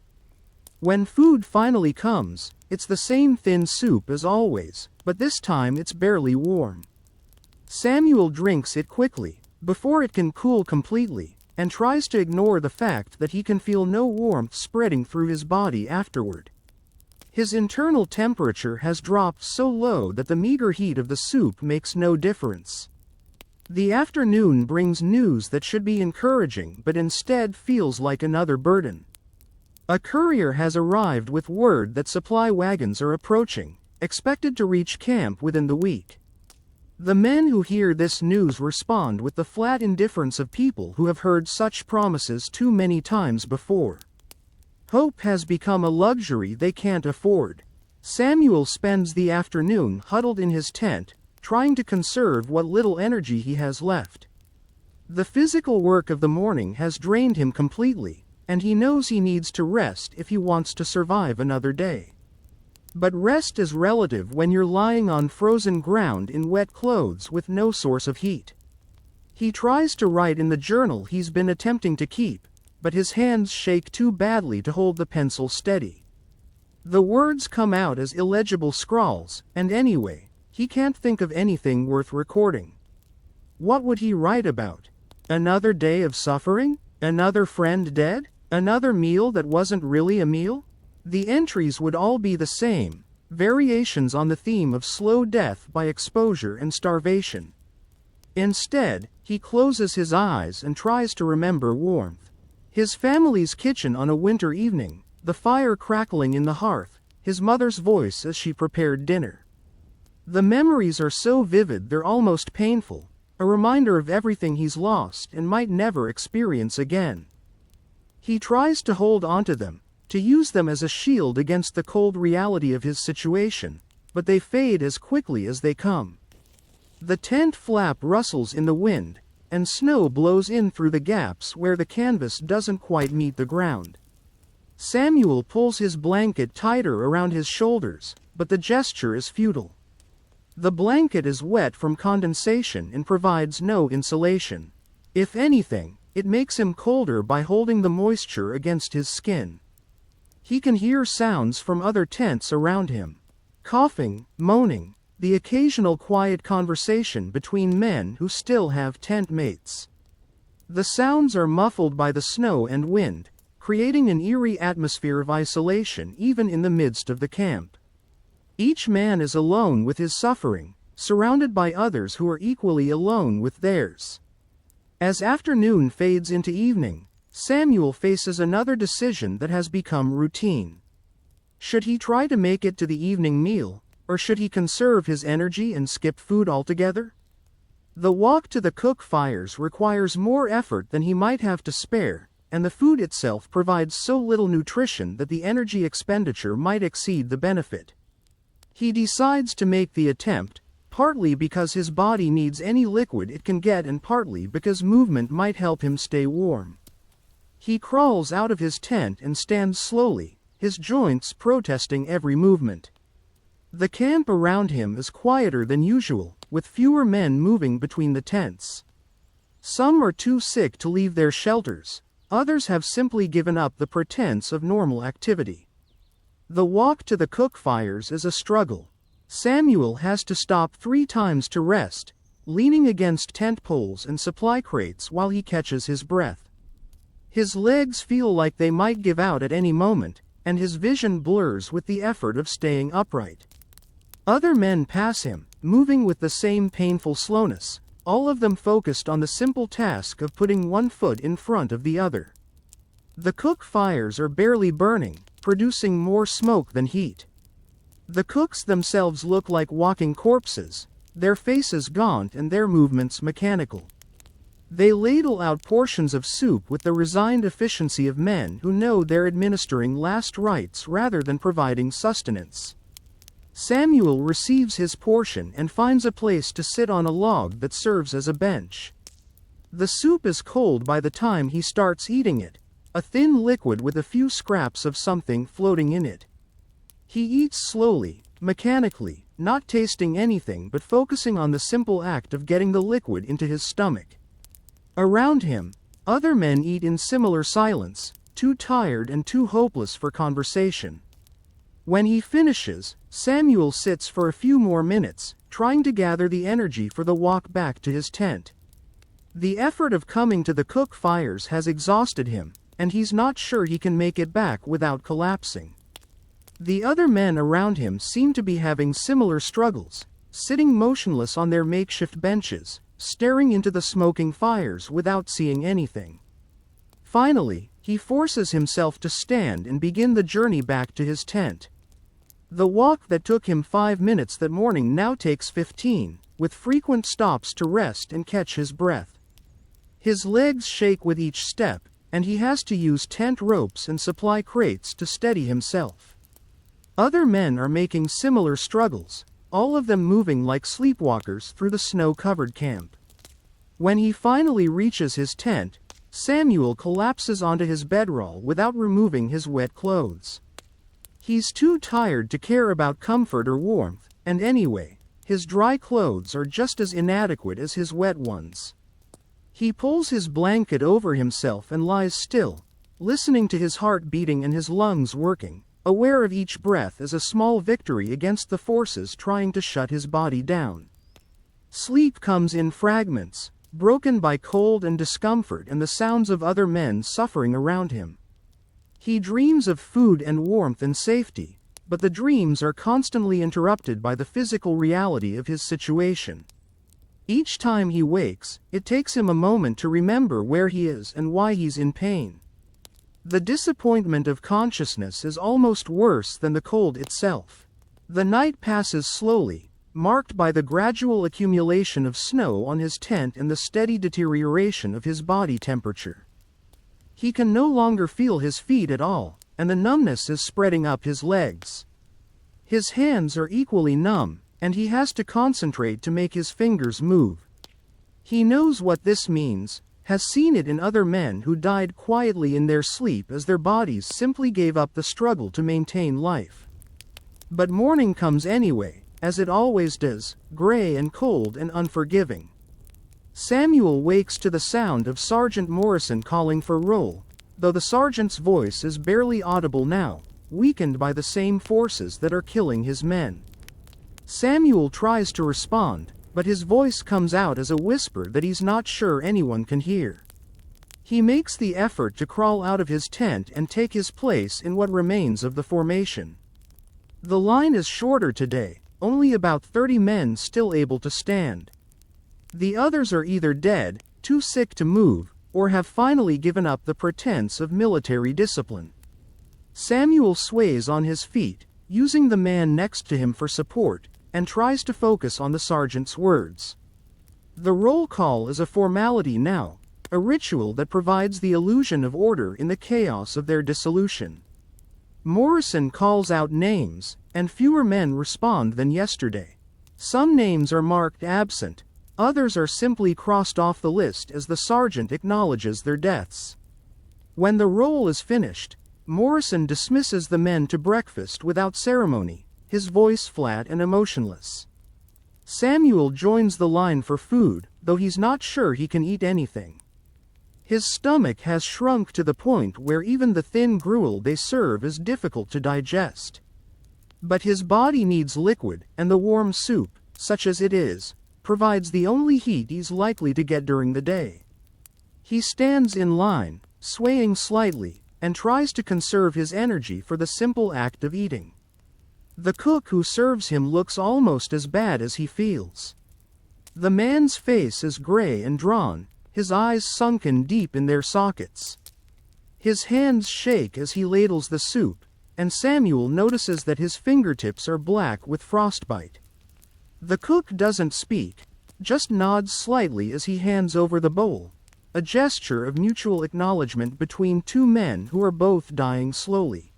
When food finally comes, it's the same thin soup as always, but this time it's barely warm. Samuel drinks it quickly, before it can cool completely, and tries to ignore the fact that he can feel no warmth spreading through his body afterward. His internal temperature has dropped so low that the meager heat of the soup makes no difference. The afternoon brings news that should be encouraging but instead feels like another burden. A courier has arrived with word that supply wagons are approaching, expected to reach camp within the week. The men who hear this news respond with the flat indifference of people who have heard such promises too many times before. Hope has become a luxury they can't afford. Samuel spends the afternoon huddled in his tent, trying to conserve what little energy he has left. The physical work of the morning has drained him completely, and he knows he needs to rest if he wants to survive another day. But rest is relative when you're lying on frozen ground in wet clothes with no source of heat. He tries to write in the journal he's been attempting to keep, but his hands shake too badly to hold the pencil steady. The words come out as illegible scrawls, and anyway, he can't think of anything worth recording. What would he write about? Another day of suffering? Another friend dead? Another meal that wasn't really a meal? The entries would all be the same, variations on the theme of slow death by exposure and starvation. Instead, he closes his eyes and tries to remember warmth. His family's kitchen on a winter evening, the fire crackling in the hearth, his mother's voice as she prepared dinner. The memories are so vivid they're almost painful, a reminder of everything he's lost and might never experience again. He tries to hold onto them, to use them as a shield against the cold reality of his situation, but they fade as quickly as they come. The tent flap rustles in the wind, and snow blows in through the gaps where the canvas doesn't quite meet the ground. Samuel pulls his blanket tighter around his shoulders, but the gesture is futile. The blanket is wet from condensation and provides no insulation. If anything, it makes him colder by holding the moisture against his skin. He can hear sounds from other tents around him. Coughing, moaning, the occasional quiet conversation between men who still have tent mates. The sounds are muffled by the snow and wind, creating an eerie atmosphere of isolation even in the midst of the camp. Each man is alone with his suffering, surrounded by others who are equally alone with theirs. As afternoon fades into evening, Samuel faces another decision that has become routine. Should he try to make it to the evening meal, or should he conserve his energy and skip food altogether? The walk to the cook fires requires more effort than he might have to spare, and the food itself provides so little nutrition that the energy expenditure might exceed the benefit. He decides to make the attempt, partly because his body needs any liquid it can get and partly because movement might help him stay warm. He crawls out of his tent and stands slowly, his joints protesting every movement. The camp around him is quieter than usual, with fewer men moving between the tents. Some are too sick to leave their shelters, others have simply given up the pretense of normal activity. The walk to the cook fires is a struggle. Samuel has to stop 3 times to rest, leaning against tent poles and supply crates while he catches his breath. His legs feel like they might give out at any moment, and his vision blurs with the effort of staying upright. Other men pass him, moving with the same painful slowness, all of them focused on the simple task of putting one foot in front of the other. The cook fires are barely burning, producing more smoke than heat. The cooks themselves look like walking corpses, their faces gaunt and their movements mechanical. They ladle out portions of soup with the resigned efficiency of men who know they're administering last rites rather than providing sustenance. Samuel receives his portion and finds a place to sit on a log that serves as a bench. The soup is cold by the time he starts eating it, a thin liquid with a few scraps of something floating in it. He eats slowly, mechanically, not tasting anything but focusing on the simple act of getting the liquid into his stomach. Around him, other men eat in similar silence, too tired and too hopeless for conversation. When he finishes, Samuel sits for a few more minutes, trying to gather the energy for the walk back to his tent. The effort of coming to the cook fires has exhausted him, and he's not sure he can make it back without collapsing. The other men around him seem to be having similar struggles, sitting motionless on their makeshift benches, staring into the smoking fires without seeing anything. Finally, he forces himself to stand and begin the journey back to his tent. The walk that took him 5 minutes that morning now takes 15, with frequent stops to rest and catch his breath. His legs shake with each step, and he has to use tent ropes and supply crates to steady himself. Other men are making similar struggles, all of them moving like sleepwalkers through the snow-covered camp. When he finally reaches his tent, Samuel collapses onto his bedroll without removing his wet clothes. He's too tired to care about comfort or warmth, and anyway, his dry clothes are just as inadequate as his wet ones. He pulls his blanket over himself and lies still, listening to his heart beating and his lungs working, aware of each breath as a small victory against the forces trying to shut his body down. Sleep comes in fragments, broken by cold and discomfort and the sounds of other men suffering around him. He dreams of food and warmth and safety, but the dreams are constantly interrupted by the physical reality of his situation. Each time he wakes, it takes him a moment to remember where he is and why he's in pain. The disappointment of consciousness is almost worse than the cold itself. The night passes slowly, marked by the gradual accumulation of snow on his tent and the steady deterioration of his body temperature. He can no longer feel his feet at all, and the numbness is spreading up his legs. His hands are equally numb, and he has to concentrate to make his fingers move. He knows what this means, has seen it in other men who died quietly in their sleep as their bodies simply gave up the struggle to maintain life. But morning comes anyway, as it always does, gray and cold and unforgiving. Samuel wakes to the sound of Sergeant Morrison calling for roll, though the sergeant's voice is barely audible now, weakened by the same forces that are killing his men. Samuel tries to respond, but his voice comes out as a whisper that he's not sure anyone can hear. He makes the effort to crawl out of his tent and take his place in what remains of the formation. The line is shorter today, only about 30 men still able to stand. The others are either dead, too sick to move, or have finally given up the pretense of military discipline. Samuel sways on his feet, using the man next to him for support, and tries to focus on the sergeant's words. The roll call is a formality now, a ritual that provides the illusion of order in the chaos of their dissolution. Morrison calls out names, and fewer men respond than yesterday. Some names are marked absent, others are simply crossed off the list as the sergeant acknowledges their deaths. When the roll is finished, Morrison dismisses the men to breakfast without ceremony, his voice flat and emotionless. Samuel joins the line for food, though he's not sure he can eat anything. His stomach has shrunk to the point where even the thin gruel they serve is difficult to digest. But his body needs liquid, and the warm soup, such as it is, provides the only heat he's likely to get during the day. He stands in line, swaying slightly, and tries to conserve his energy for the simple act of eating. The cook who serves him looks almost as bad as he feels. The man's face is gray and drawn, his eyes sunken deep in their sockets. His hands shake as he ladles the soup, and Samuel notices that his fingertips are black with frostbite. The cook doesn't speak, just nods slightly as he hands over the bowl, a gesture of mutual acknowledgement between two men who are both dying slowly.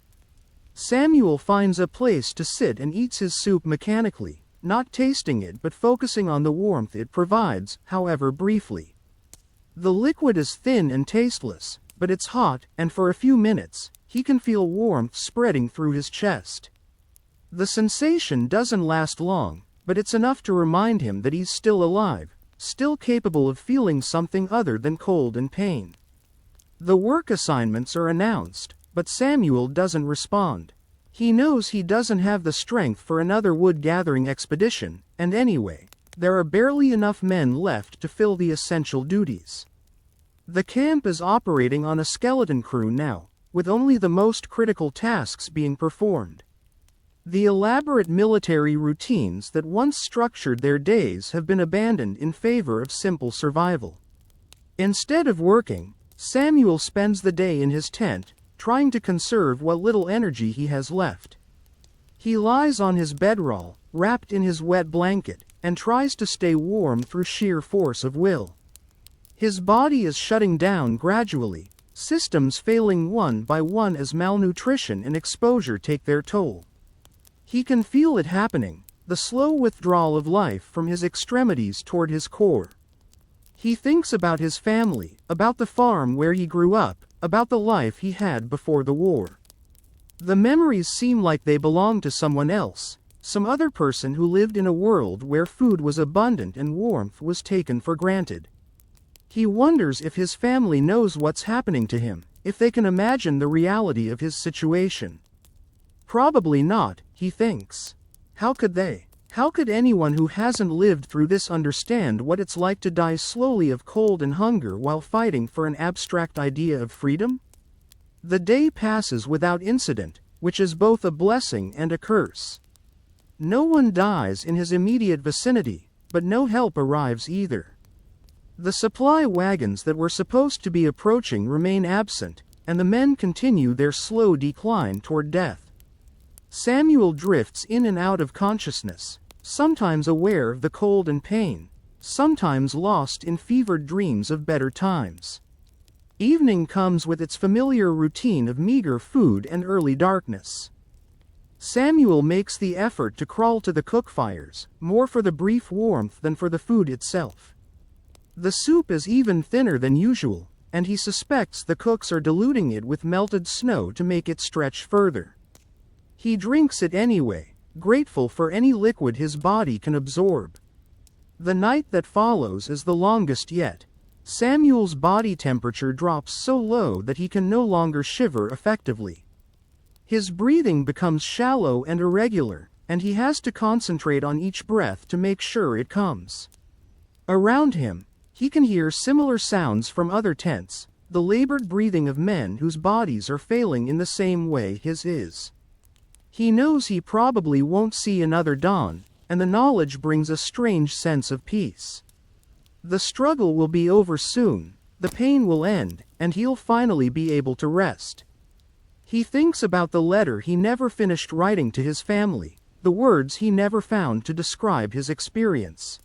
Samuel finds a place to sit and eats his soup mechanically, not tasting it but focusing on the warmth it provides, however briefly. The liquid is thin and tasteless, but it's hot, and for a few minutes, he can feel warmth spreading through his chest. The sensation doesn't last long, but it's enough to remind him that he's still alive, still capable of feeling something other than cold and pain. The work assignments are announced, but Samuel doesn't respond. He knows he doesn't have the strength for another wood-gathering expedition, and anyway, there are barely enough men left to fill the essential duties. The camp is operating on a skeleton crew now, with only the most critical tasks being performed. The elaborate military routines that once structured their days have been abandoned in favor of simple survival. Instead of working, Samuel spends the day in his tent, trying to conserve what little energy he has left. He lies on his bedroll, wrapped in his wet blanket, and tries to stay warm through sheer force of will. His body is shutting down gradually, systems failing one by one as malnutrition and exposure take their toll. He can feel it happening, the slow withdrawal of life from his extremities toward his core. He thinks about his family, about the farm where he grew up, about the life he had before the war. The memories seem like they belong to someone else, some other person who lived in a world where food was abundant and warmth was taken for granted. He wonders if his family knows what's happening to him, if they can imagine the reality of his situation. Probably not, he thinks. How could they? How could anyone who hasn't lived through this understand what it's like to die slowly of cold and hunger while fighting for an abstract idea of freedom? The day passes without incident, which is both a blessing and a curse. No one dies in his immediate vicinity, but no help arrives either. The supply wagons that were supposed to be approaching remain absent, and the men continue their slow decline toward death. Samuel drifts in and out of consciousness, sometimes aware of the cold and pain, sometimes lost in fevered dreams of better times. Evening comes with its familiar routine of meager food and early darkness. Samuel makes the effort to crawl to the cook fires, more for the brief warmth than for the food itself. The soup is even thinner than usual, and he suspects the cooks are diluting it with melted snow to make it stretch further. He drinks it anyway, grateful for any liquid his body can absorb. The night that follows is the longest yet. Samuel's body temperature drops so low that he can no longer shiver effectively. His breathing becomes shallow and irregular, and he has to concentrate on each breath to make sure it comes. Around him, he can hear similar sounds from other tents, the labored breathing of men whose bodies are failing in the same way his is. He knows he probably won't see another dawn, and the knowledge brings a strange sense of peace. The struggle will be over soon, the pain will end, and he'll finally be able to rest. He thinks about the letter he never finished writing to his family, the words he never found to describe his experience.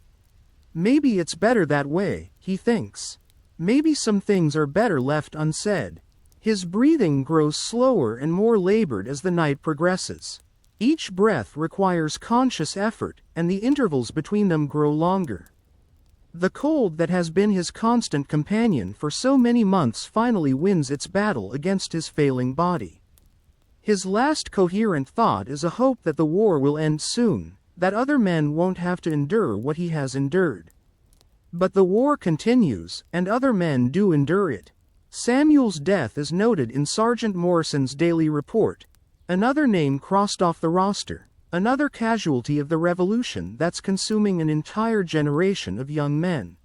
Maybe it's better that way, he thinks. Maybe some things are better left unsaid. His breathing grows slower and more labored as the night progresses. Each breath requires conscious effort, and the intervals between them grow longer. The cold that has been his constant companion for so many months finally wins its battle against his failing body. His last coherent thought is a hope that the war will end soon, that other men won't have to endure what he has endured. But the war continues, and other men do endure it. Samuel's death is noted in Sergeant Morrison's daily report, another name crossed off the roster, another casualty of the revolution that's consuming an entire generation of young men.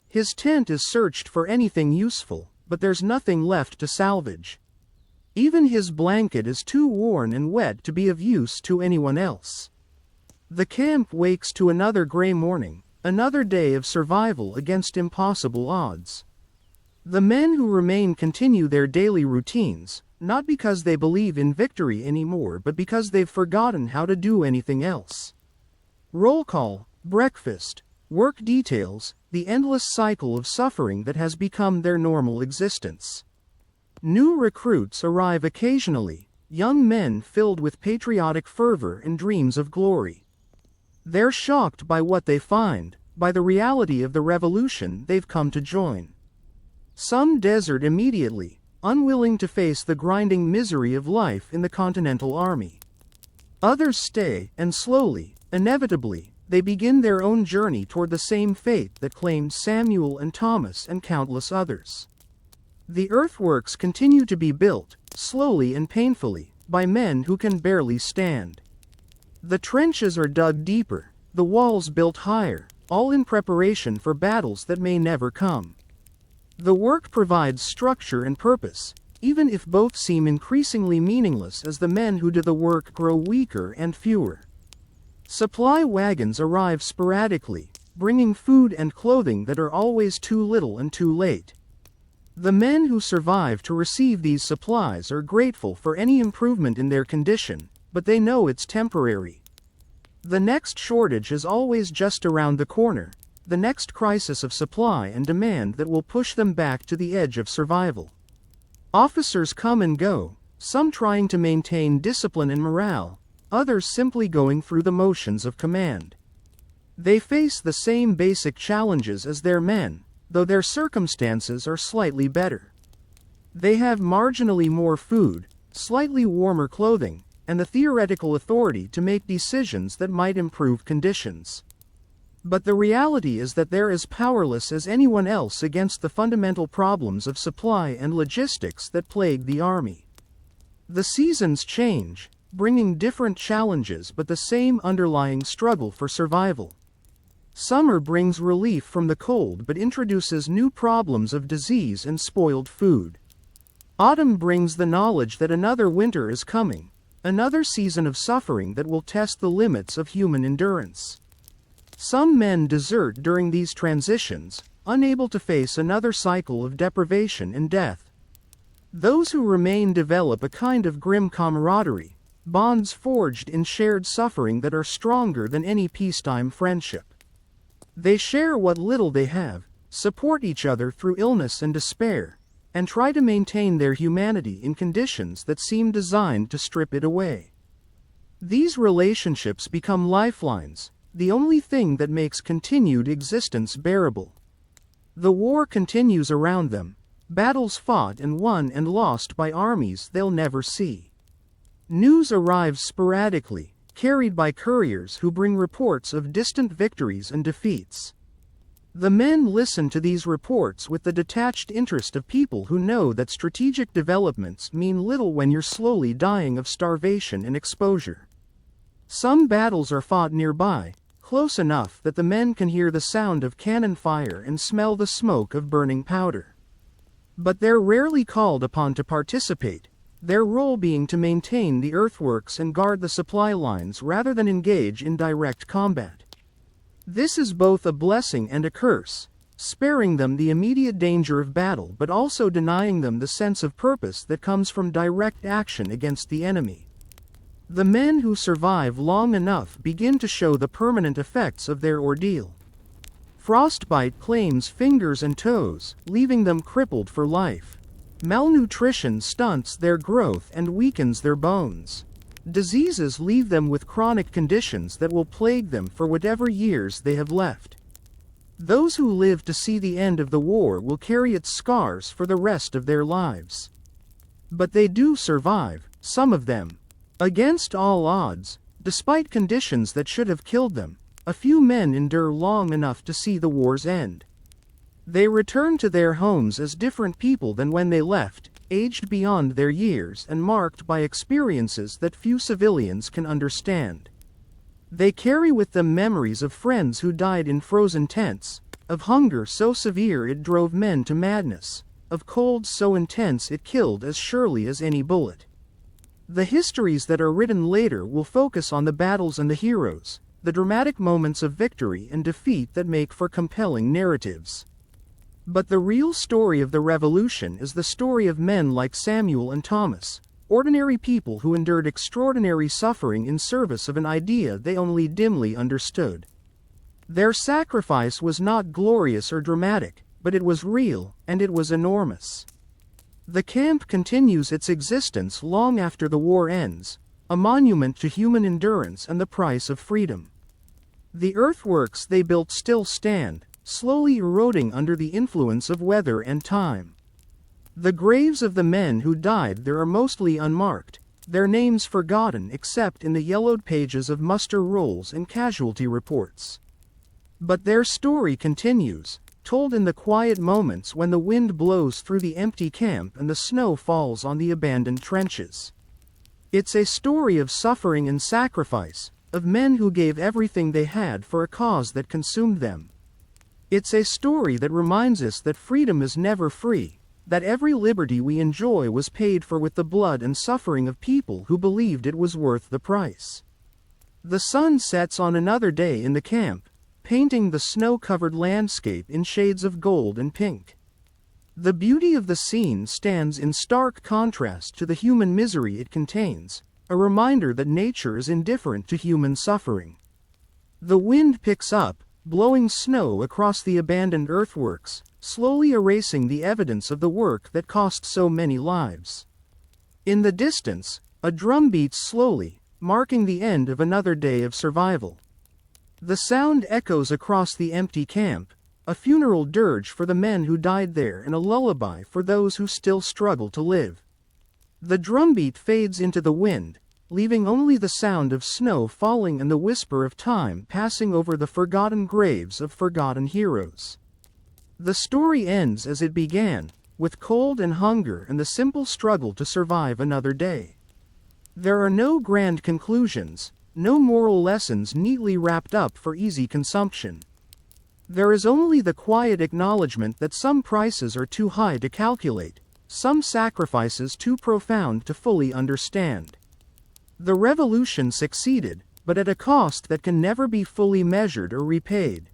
His tent is searched for anything useful, but there's nothing left to salvage. Even his blanket is too worn and wet to be of use to anyone else. The camp wakes to another gray morning, another day of survival against impossible odds. The men who remain continue their daily routines, not because they believe in victory anymore but because they've forgotten how to do anything else. Roll call, breakfast, work details, the endless cycle of suffering that has become their normal existence. New recruits arrive occasionally, young men filled with patriotic fervor and dreams of glory. They're shocked by what they find, by the reality of the revolution they've come to join. Some desert immediately, unwilling to face the grinding misery of life in the Continental Army. Others stay, and slowly, inevitably, they begin their own journey toward the same fate that claimed Samuel and Thomas and countless others. The earthworks continue to be built, slowly and painfully, by men who can barely stand. The trenches are dug deeper, the walls built higher, all in preparation for battles that may never come. The work provides structure and purpose, even if both seem increasingly meaningless as the men who do the work grow weaker and fewer. Supply wagons arrive sporadically, bringing food and clothing that are always too little and too late. The men who survive to receive these supplies are grateful for any improvement in their condition, but they know it's temporary. The next shortage is always just around the corner, the next crisis of supply and demand that will push them back to the edge of survival. Officers come and go, some trying to maintain discipline and morale, others simply going through the motions of command. They face the same basic challenges as their men, though their circumstances are slightly better. They have marginally more food, slightly warmer clothing, and the theoretical authority to make decisions that might improve conditions. But the reality is that they're as powerless as anyone else against the fundamental problems of supply and logistics that plague the army. The seasons change, bringing different challenges but the same underlying struggle for survival. Summer brings relief from the cold but introduces new problems of disease and spoiled food. Autumn brings the knowledge that another winter is coming, another season of suffering that will test the limits of human endurance. Some men desert during these transitions, unable to face another cycle of deprivation and death. Those who remain develop a kind of grim camaraderie, bonds forged in shared suffering that are stronger than any peacetime friendship. They share what little they have, support each other through illness and despair, and try to maintain their humanity in conditions that seem designed to strip it away. These relationships become lifelines, the only thing that makes continued existence bearable. The war continues around them, battles fought and won and lost by armies they'll never see. News arrives sporadically, carried by couriers who bring reports of distant victories and defeats. The men listen to these reports with the detached interest of people who know that strategic developments mean little when you're slowly dying of starvation and exposure. Some battles are fought nearby, close enough that the men can hear the sound of cannon fire and smell the smoke of burning powder. But they're rarely called upon to participate, their role being to maintain the earthworks and guard the supply lines rather than engage in direct combat. This is both a blessing and a curse, sparing them the immediate danger of battle but also denying them the sense of purpose that comes from direct action against the enemy. The men who survive long enough begin to show the permanent effects of their ordeal. Frostbite claims fingers and toes, leaving them crippled for life. Malnutrition stunts their growth and weakens their bones. Diseases leave them with chronic conditions that will plague them for whatever years they have left. Those who live to see the end of the war will carry its scars for the rest of their lives. But they do survive, some of them. Against all odds, despite conditions that should have killed them, a few men endure long enough to see the war's end. They return to their homes as different people than when they left, aged beyond their years and marked by experiences that few civilians can understand. They carry with them memories of friends who died in frozen tents, of hunger so severe it drove men to madness, of cold so intense it killed as surely as any bullet. The histories that are written later will focus on the battles and the heroes, the dramatic moments of victory and defeat that make for compelling narratives. But the real story of the revolution is the story of men like Samuel and Thomas, ordinary people who endured extraordinary suffering in service of an idea they only dimly understood. Their sacrifice was not glorious or dramatic, but it was real, and it was enormous. The camp continues its existence long after the war ends, a monument to human endurance and the price of freedom. The earthworks they built still stand, slowly eroding under the influence of weather and time. The graves of the men who died there are mostly unmarked, their names forgotten except in the yellowed pages of muster rolls and casualty reports. But their story continues, told in the quiet moments when the wind blows through the empty camp and the snow falls on the abandoned trenches. It's a story of suffering and sacrifice, of men who gave everything they had for a cause that consumed them. It's a story that reminds us that freedom is never free, that every liberty we enjoy was paid for with the blood and suffering of people who believed it was worth the price. The sun sets on another day in the camp, painting the snow-covered landscape in shades of gold and pink. The beauty of the scene stands in stark contrast to the human misery it contains, a reminder that nature is indifferent to human suffering. The wind picks up, blowing snow across the abandoned earthworks, slowly erasing the evidence of the work that cost so many lives. In the distance, a drum beats slowly, marking the end of another day of survival. The sound echoes across the empty camp, a funeral dirge for the men who died there and a lullaby for those who still struggle to live. The drumbeat fades into the wind, leaving only the sound of snow falling and the whisper of time passing over the forgotten graves of forgotten heroes. The story ends as it began, with cold and hunger and the simple struggle to survive another day. There are no grand conclusions, no moral lessons neatly wrapped up for easy consumption. There is only the quiet acknowledgement that some prices are too high to calculate, some sacrifices too profound to fully understand. The revolution succeeded, but at a cost that can never be fully measured or repaid.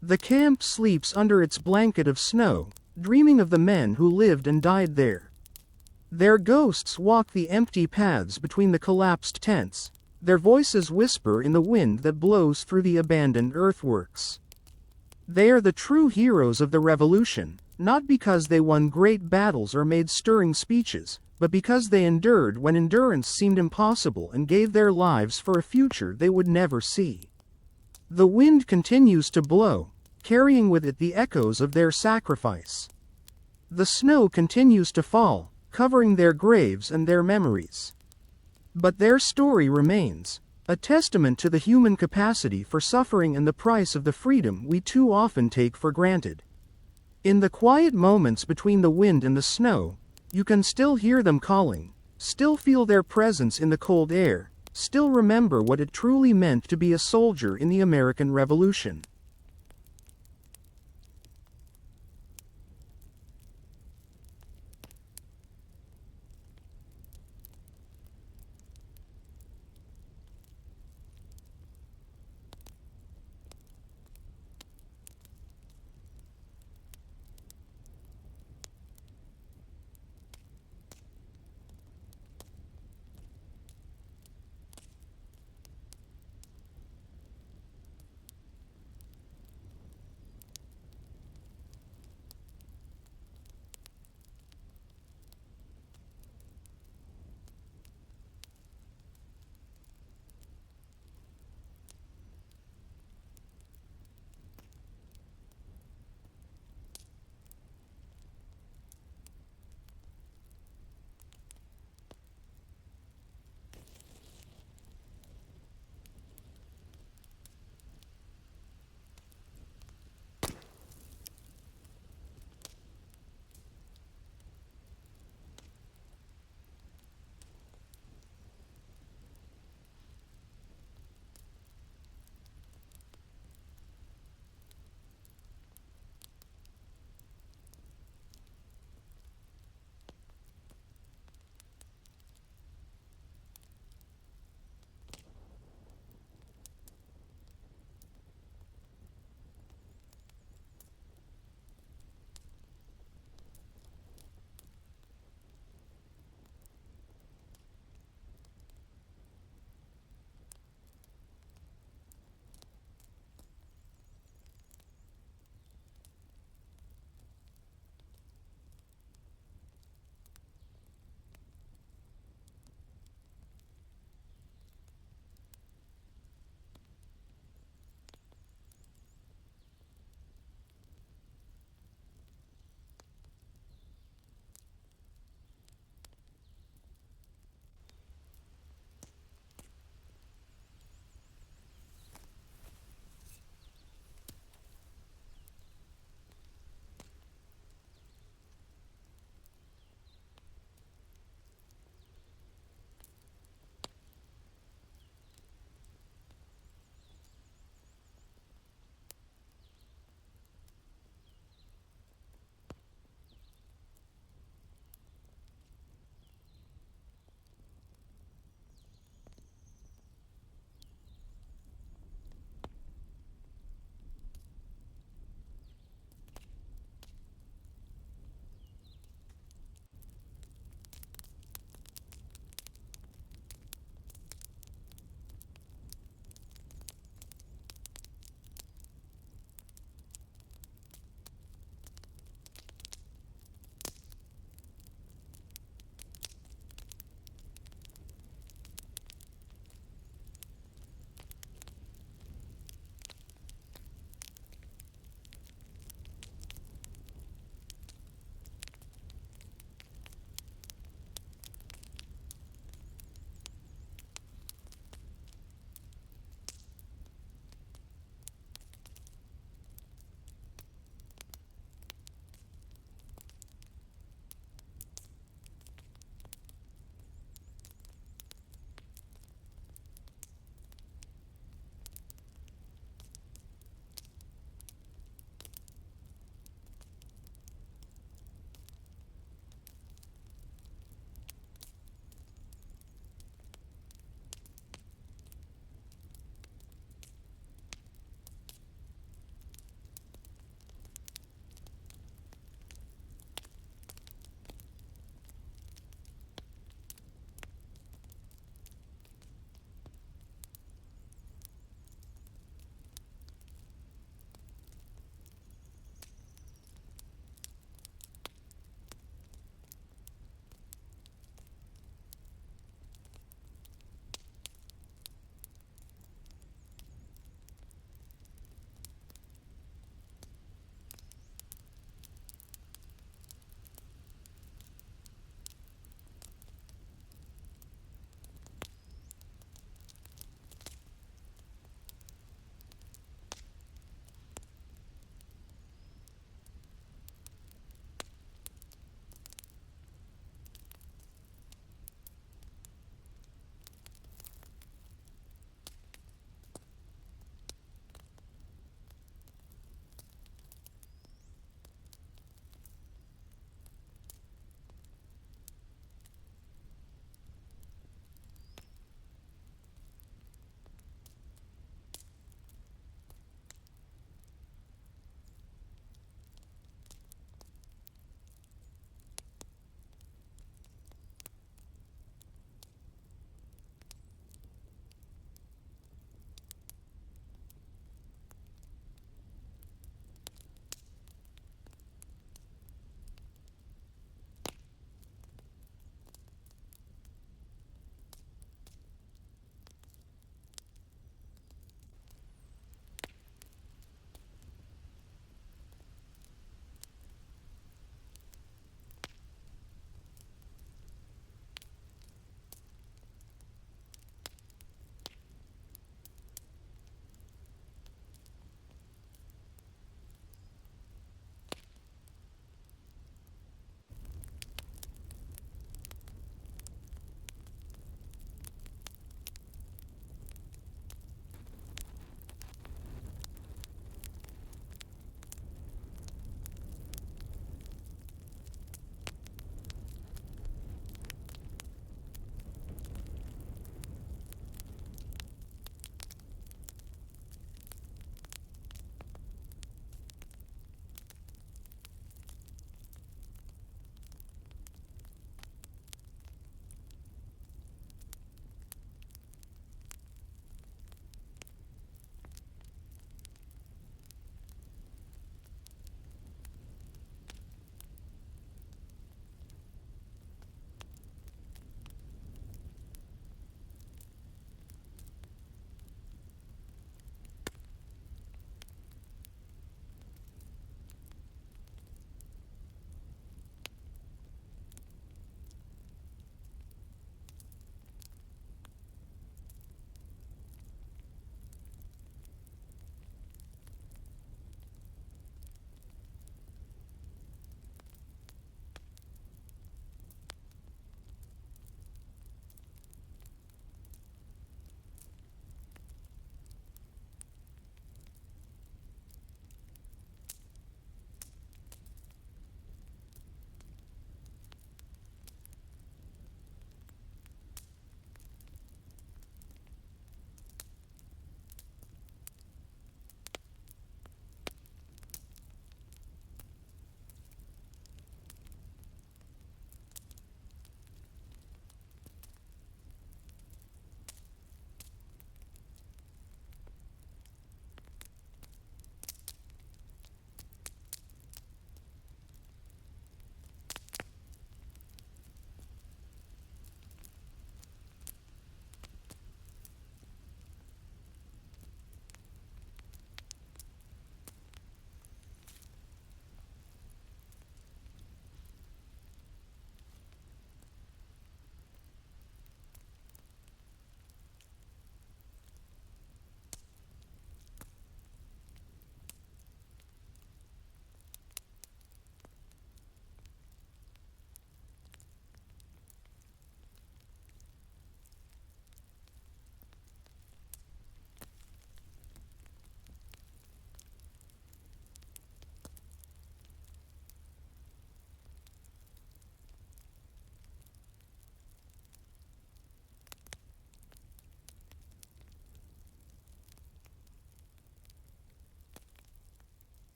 The camp sleeps under its blanket of snow, dreaming of the men who lived and died there. Their ghosts walk the empty paths between the collapsed tents, their voices whisper in the wind that blows through the abandoned earthworks. They are the true heroes of the revolution, not because they won great battles or made stirring speeches, but because they endured when endurance seemed impossible and gave their lives for a future they would never see. The wind continues to blow, carrying with it the echoes of their sacrifice. The snow continues to fall, covering their graves and their memories. But their story remains, a testament to the human capacity for suffering and the price of the freedom we too often take for granted. In the quiet moments between the wind and the snow, you can still hear them calling, still feel their presence in the cold air, still remember what it truly meant to be a soldier in the American Revolution.